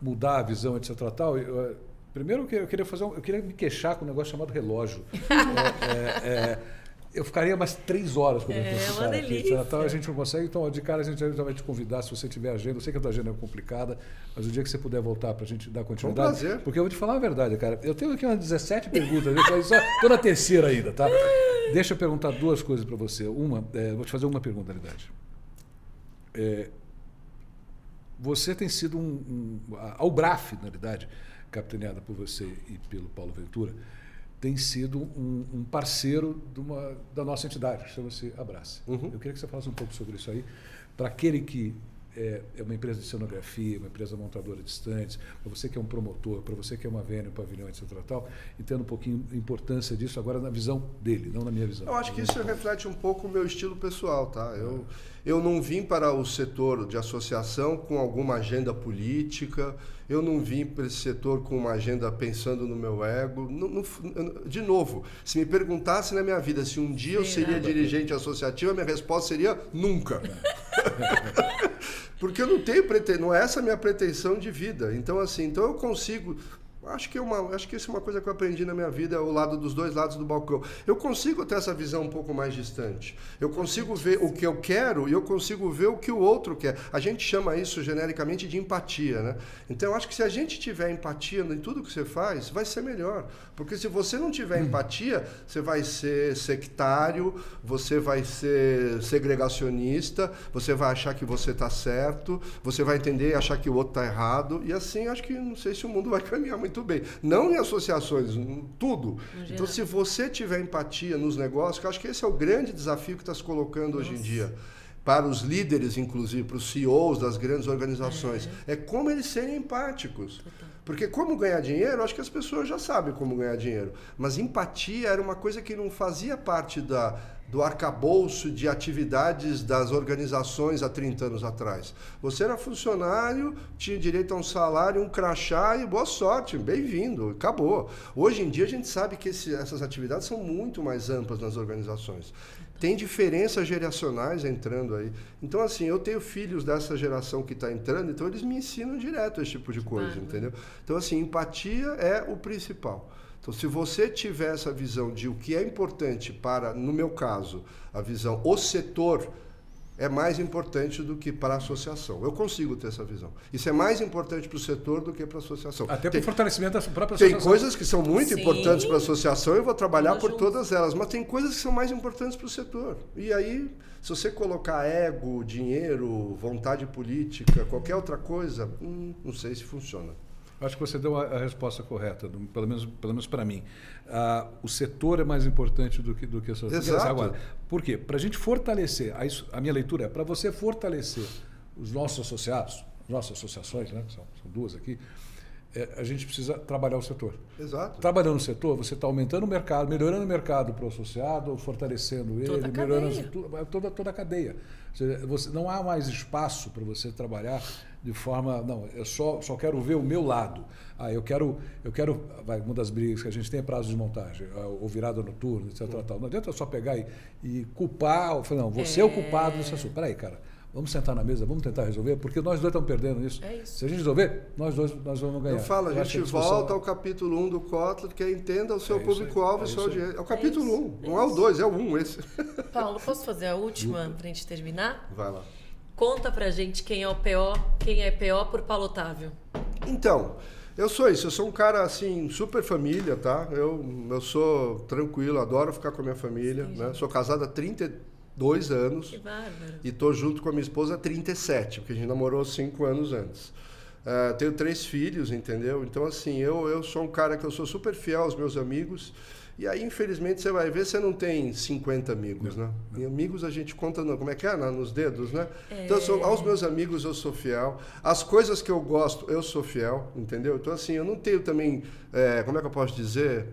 S1: mudar a visão, etc. Tal, primeiro eu queria me queixar com um negócio chamado relógio. Eu ficaria mais 3 horas com
S2: uma delícia.
S1: Aqui, a gente não consegue, então de cara a gente já vai te convidar se você tiver agenda. Eu sei que a tua agenda é complicada, mas o dia que você puder voltar para a gente dar continuidade.
S3: Um prazer.
S1: Porque eu vou te falar a verdade, cara. Eu tenho aqui umas 17 perguntas, estou na terceira ainda, tá? Deixa eu perguntar 2 coisas para você. Vou te fazer uma pergunta, na verdade. Você tem sido a UBRAF, na verdade, capitaneada por você e pelo Paulo Ventura, tem sido um parceiro da nossa entidade, que chama-se Abrace. Eu queria que você falasse um pouco sobre isso aí, para aquele que é uma empresa de cenografia, uma empresa montadora de estandes, para você que é um promotor, para você que é uma venue, um pavilhão, etc. Tal, entenda um pouquinho a importância disso agora na visão dele, não na minha visão.
S3: Eu acho que isso reflete um pouco o meu estilo pessoal, tá? Eu não vim para o setor de associação com alguma agenda política, eu não vim para esse setor com uma agenda pensando no meu ego. De novo, se me perguntasse na minha vida se um dia eu seria dirigente associativo, a minha resposta seria nunca. Porque eu não tenho não é essa a minha pretensão de vida. Então, assim, eu consigo... Acho que isso é uma coisa que eu aprendi na minha vida, o lado dos 2 lados do balcão. Eu consigo ter essa visão um pouco mais distante. Eu consigo ver o que eu quero e eu consigo ver o que o outro quer. A gente chama isso genericamente de empatia, né? Então eu acho que se a gente tiver empatia em tudo que você faz, vai ser melhor. Porque se você não tiver empatia, você vai ser sectário, você vai ser segregacionista, você vai achar que você está certo, você vai entender e achar que o outro está errado. E assim, acho que não sei se o mundo vai caminhar muito bem. Não em associações, tudo. Então, se você tiver empatia nos negócios, que eu acho que esse é o grande desafio que está se colocando hoje em dia, para os líderes, inclusive, para os CEOs das grandes organizações, é como eles serem empáticos. Porque como ganhar dinheiro, acho que as pessoas já sabem como ganhar dinheiro. Mas empatia era uma coisa que não fazia parte do arcabouço de atividades das organizações há 30 anos atrás. Você era funcionário, tinha direito a um salário, um crachá e boa sorte, bem-vindo, acabou. Hoje em dia a gente sabe que essas atividades são muito mais amplas nas organizações. Tem diferenças geracionais entrando aí. Então, assim, eu tenho filhos dessa geração que está entrando, então eles me ensinam direto esse tipo de coisa, entendeu? Então, assim, empatia é o principal. Então, se você tiver essa visão de o que é importante para, no meu caso, a visão, o setor é mais importante do que para a associação. Eu consigo ter essa visão. Isso é mais importante para o setor do que para a associação.
S1: Até para o fortalecimento da própria associação.
S3: Tem coisas que são muito importantes para a associação e eu vou trabalhar por
S2: junto.
S3: todas elas, mas tem coisas que são mais importantes para o setor. E aí, se você colocar ego, dinheiro, vontade política, qualquer outra coisa, não sei se funciona.
S1: Acho que você deu a resposta correta, pelo menos para mim. O setor é mais importante do que a sociedade.
S3: Exato.
S1: Agora, por quê? Para a gente fortalecer, a minha leitura é, para você fortalecer os nossos associados, nossas associações, né? São duas aqui, a gente precisa trabalhar o setor.
S3: Exato.
S1: Trabalhando no setor, você está aumentando o mercado, melhorando o mercado para o associado, fortalecendo ele, melhorando toda a cadeia. Ou seja, não há mais espaço para você trabalhar de forma... Não, eu só quero ver o meu lado. Eu quero uma das brigas que a gente tem é prazo de montagem, ou virada noturna, etc. Tal. Não adianta só pegar e culpar, ou falar, não, você é o culpado desse assunto. Peraí, cara, vamos sentar na mesa, vamos tentar resolver, porque nós dois estamos perdendo isso.
S2: É isso.
S1: Se a gente resolver, nós vamos ganhar.
S3: Eu falo, a gente volta ao capítulo 1 do Kotler, que é entenda o seu público-alvo e o seu audiência. É o capítulo 1, não é o 2, é o 1 esse.
S2: Paulo, posso fazer a última para a gente terminar?
S3: Vai lá.
S2: Conta pra gente quem é o PO, quem é PO por Paulo Otávio.
S3: Então, eu sou isso, eu sou um cara assim, super família, tá? Eu sou tranquilo, adoro ficar com a minha família, né? Sou casado há 32 anos.
S2: Que bárbaro.
S3: E tô junto com a minha esposa há 37, porque a gente namorou 5 anos antes. Tenho 3 filhos, entendeu? Então, assim, eu sou um cara que eu sou super fiel aos meus amigos. E aí, infelizmente, você vai ver, você não tem 50 amigos, né? E amigos a gente conta, como é que é? Nos dedos, né? Então, aos meus amigos eu sou fiel. As coisas que eu gosto, eu sou fiel, entendeu? Então, assim, eu não tenho também, como é que eu posso dizer?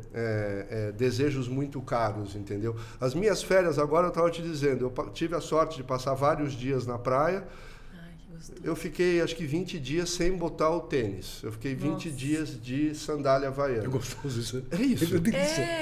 S3: Desejos muito caros, entendeu? As minhas férias, agora eu estava te dizendo, eu tive a sorte de passar vários dias na praia. Eu fiquei, acho que 20 dias sem botar o tênis. Eu fiquei 20 dias de sandália havaiana.
S1: É gostoso isso.
S3: É isso.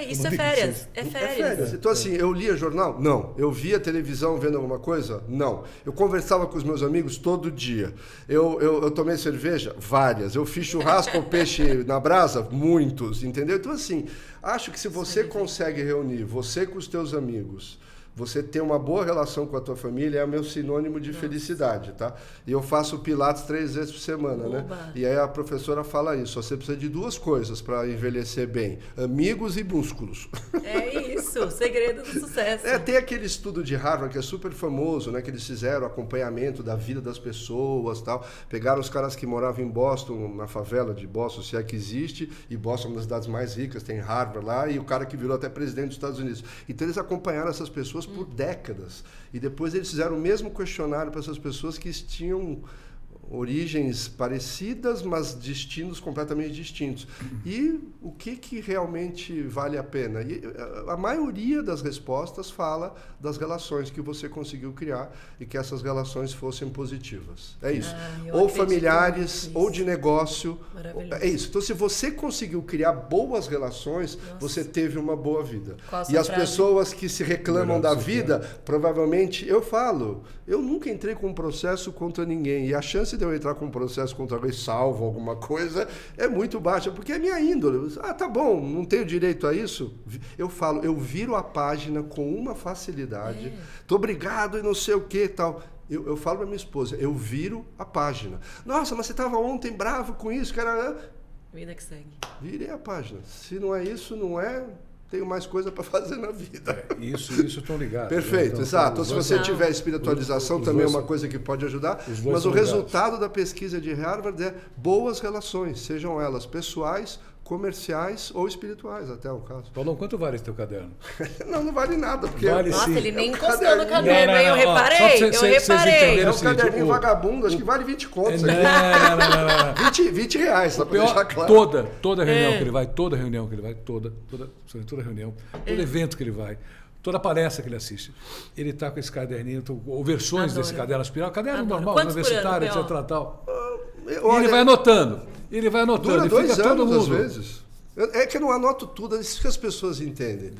S2: Isso é férias. É férias.
S3: Então, assim, eu lia jornal? Não. Eu via televisão vendo alguma coisa? Não. Eu conversava com os meus amigos todo dia. Eu tomei cerveja? Várias. Eu fiz churrasco ou peixe na brasa? Muitos, entendeu? Então, assim, acho que se você consegue reunir você com os teus amigos, você ter uma boa relação com a tua família é o meu sinônimo de felicidade, tá? E eu faço pilates 3 vezes por semana, né? E aí a professora fala isso, você precisa de 2 coisas para envelhecer bem, amigos e músculos.
S2: É isso, o segredo do sucesso.
S3: Tem aquele estudo de Harvard que é super famoso, né? Que eles fizeram acompanhamento da vida das pessoas, tal. Pegaram os caras que moravam em Boston, na favela de Boston, se é que existe, e Boston é uma das cidades mais ricas, tem Harvard lá, e o cara que virou até presidente dos Estados Unidos. Então eles acompanharam essas pessoas por décadas. E depois eles fizeram o mesmo questionário para essas pessoas que tinham origens parecidas, mas destinos completamente distintos. E o que realmente vale a pena? E a maioria das respostas fala das relações que você conseguiu criar e que essas relações fossem positivas. É isso. Ou familiares, ou de negócio. É isso. Então, se você conseguiu criar boas relações, você teve uma boa vida. E as pessoas que se reclamam da vida, provavelmente, eu nunca entrei com um processo contra ninguém. E a chance de eu entrar com um processo contra alguém salvo alguma coisa é muito baixa, porque é minha índole. Tá bom, não tenho direito a isso? Eu viro a página com uma facilidade. Tô obrigado e não sei o que e tal. Eu falo para minha esposa, eu viro a página. Nossa, mas você estava ontem bravo com isso, cara.
S2: Vida que segue.
S3: Virei a página. Se não é isso, não é... Tenho mais coisa para fazer na vida.
S1: Isso estão ligados.
S3: Perfeito,
S1: então,
S3: exato. Se você tiver espiritualização, também é uma coisa que pode ajudar. Mas o resultado da pesquisa de Harvard é boas relações, sejam elas pessoais, comerciais ou espirituais, até o caso.
S1: Paulão, quanto vale esse teu caderno?
S3: Não vale nada. Porque
S1: vale
S2: Nossa,
S1: sim.
S2: ele nem encostou no caderno, hein? Eu reparei.
S3: É um caderninho vagabundo, acho que vale 20 contos.
S1: Não.
S3: 20 reais, só para deixar claro.
S1: Toda reunião que ele vai, todo evento que ele vai, toda palestra que ele assiste, ele está com esse caderninho, ou versões desse caderno aspiral, caderno normal, universitário, etc. Tal. E ele vai anotando.
S3: Dura 2 anos, às vezes. É que eu não anoto tudo, é isso que as pessoas entendem.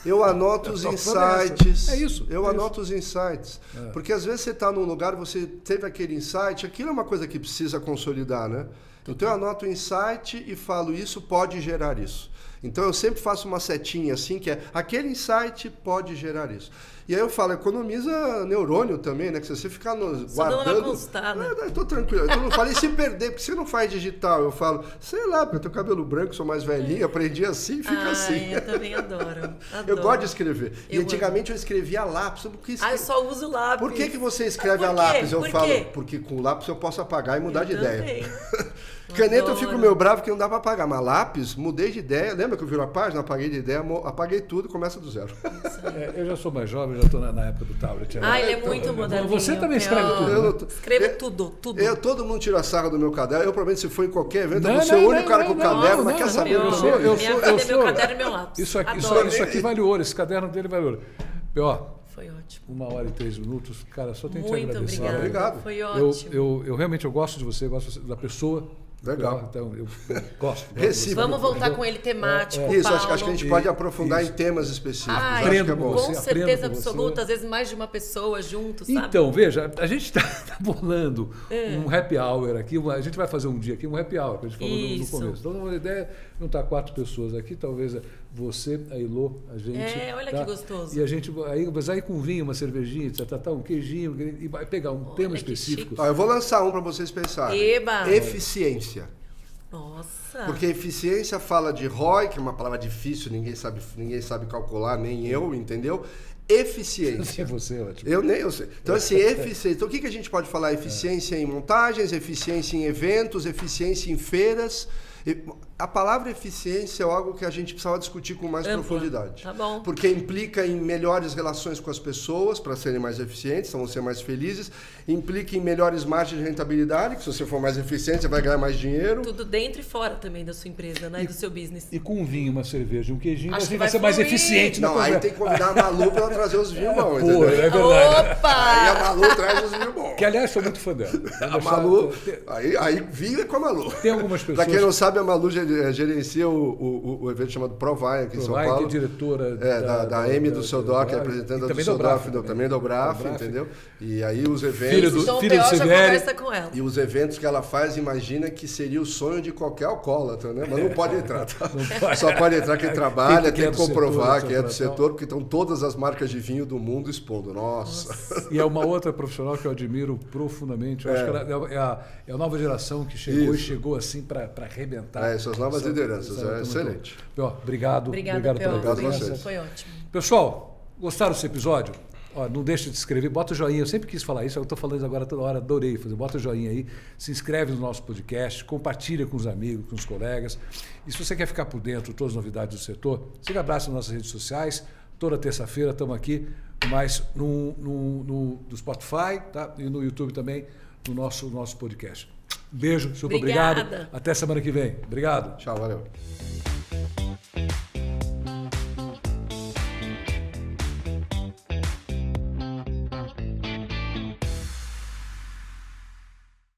S3: Eu anoto os insights.
S1: É isso.
S3: Eu anoto os insights. Porque às vezes você está num lugar, você teve aquele insight, aquilo é uma coisa que precisa consolidar, né? Então eu anoto o insight e falo, isso pode gerar isso. Então eu sempre faço uma setinha assim, que é, aquele insight pode gerar isso. E aí eu falo, economiza neurônio também, né? Que se você ficar guardando...
S2: constada.
S3: Eu tô tranquilo. Eu não falei se perder, porque você não faz digital. Eu falo, sei lá, porque eu tenho cabelo branco, sou mais velhinho, aprendi assim, fica assim.
S2: Eu também adoro.
S3: Eu gosto de escrever. E antigamente eu escrevia a lápis.
S2: Eu só uso lápis.
S3: Por que você escreve a lápis? Eu falo, porque com lápis eu posso apagar e mudar de ideia. Caneta eu fico meio bravo que não dá para apagar, mas lápis, mudei de ideia. Lembra que eu viro a página, apaguei de ideia, apaguei tudo, começa do zero.
S1: Eu já sou mais jovem, já estou na época do tablet.
S2: Ele é muito moderninho.
S1: Você também escreve tudo.
S2: Escrevo tudo.
S3: Todo mundo tira a sarra do meu caderno. Eu, provavelmente, se for em qualquer evento, eu vou ser o único cara com caderno, mas quer saber?
S2: Eu sou meu caderno e meu lápis.
S1: Isso aqui vale ouro, esse caderno dele vale ouro. P.O.
S2: Foi ótimo.
S1: 1h03, cara, só tenho que te agradecer.
S2: Muito obrigado. Foi ótimo.
S1: Eu realmente gosto de você, gosto da pessoa.
S3: Legal.
S1: Então, eu gosto.
S2: Vamos voltar com ele temático.
S3: Isso, Paulo. Acho que a gente pode aprofundar em temas específicos.
S1: Aprendo com você.
S2: Com certeza absoluta, às vezes mais de uma pessoa junto, sabe?
S1: Então, veja, a gente está bolando um happy hour aqui. A gente vai fazer um dia aqui, um happy hour, que a gente falou no começo. Então, uma ideia, juntar 4 pessoas aqui, talvez você, a Elô, a gente.
S2: Olha que gostoso.
S1: E a gente, aí com vinho, uma cervejinha, etc, um queijinho, e vai pegar um tema específico.
S3: Eu vou lançar um para vocês pensarem.
S2: Eba!
S3: Eficiência.
S2: Nossa!
S3: Porque eficiência fala de ROI, que é uma palavra difícil, ninguém sabe calcular, nem eu, entendeu? Eficiência.
S1: Você, ótimo.
S3: Eu sei. Então, assim, eficiência. Então, o que a gente pode falar? Eficiência em montagens, eficiência em eventos, eficiência em feiras. A palavra eficiência é algo que a gente precisava discutir com mais profundidade.
S2: Tá bom.
S3: Porque implica em melhores relações com as pessoas, para serem mais eficientes, então vão ser mais felizes. Implica em melhores margens de rentabilidade, que se você for mais eficiente, você vai ganhar mais dinheiro.
S2: Tudo dentro e fora também da sua empresa, né? E do seu business.
S1: E com um vinho, uma cerveja e um queijinho,
S2: Acho
S1: a gente
S2: que
S1: vai ser mais eficiente.
S3: Não, aí tem que convidar a Malu para ela trazer os vinhos bons, entendeu?
S1: É verdade.
S2: Opa!
S3: Aí a Malu traz os vinhos bons.
S1: Que, aliás, sou muito fã dela.
S3: A Malu, aí vinho é com a Malu.
S1: Tem algumas pessoas...
S3: Para quem não sabe, a Malu gerencia o evento chamado Provine aqui em São Paulo.
S1: Que é diretora
S3: da M do Sodoc, representante do Sodoc, também do Braf, entendeu? E aí os eventos...
S1: Filho do Silvério.
S2: Com ela.
S3: E os eventos que ela faz, imagina que seria o sonho de qualquer alcoólatra, né? Mas não pode entrar, tá? Só pode entrar quem trabalha, tem que comprovar que é do setor, porque estão todas as marcas de vinho do mundo expondo. Nossa!
S1: E é uma outra profissional que eu admiro profundamente. Eu acho que ela é a nova geração que chegou e chegou assim para arrebentar.
S3: Essas novas lideranças, é excelente.
S1: Obrigado.
S2: Obrigado pela presença. Foi ótimo.
S1: Pessoal, gostaram desse episódio? Não deixe de se inscrever, bota o joinha. Eu sempre quis falar isso, eu estou falando agora toda hora, adorei fazer. Bota o joinha aí, se inscreve no nosso podcast, compartilha com os amigos, com os colegas. E se você quer ficar por dentro de todas as novidades do setor, siga abraço nas nossas redes sociais. Toda terça-feira estamos aqui, mais no Spotify, tá? E no YouTube também, no nosso podcast. Beijo, super obrigado. Até semana que vem. Obrigado.
S3: Tchau, valeu.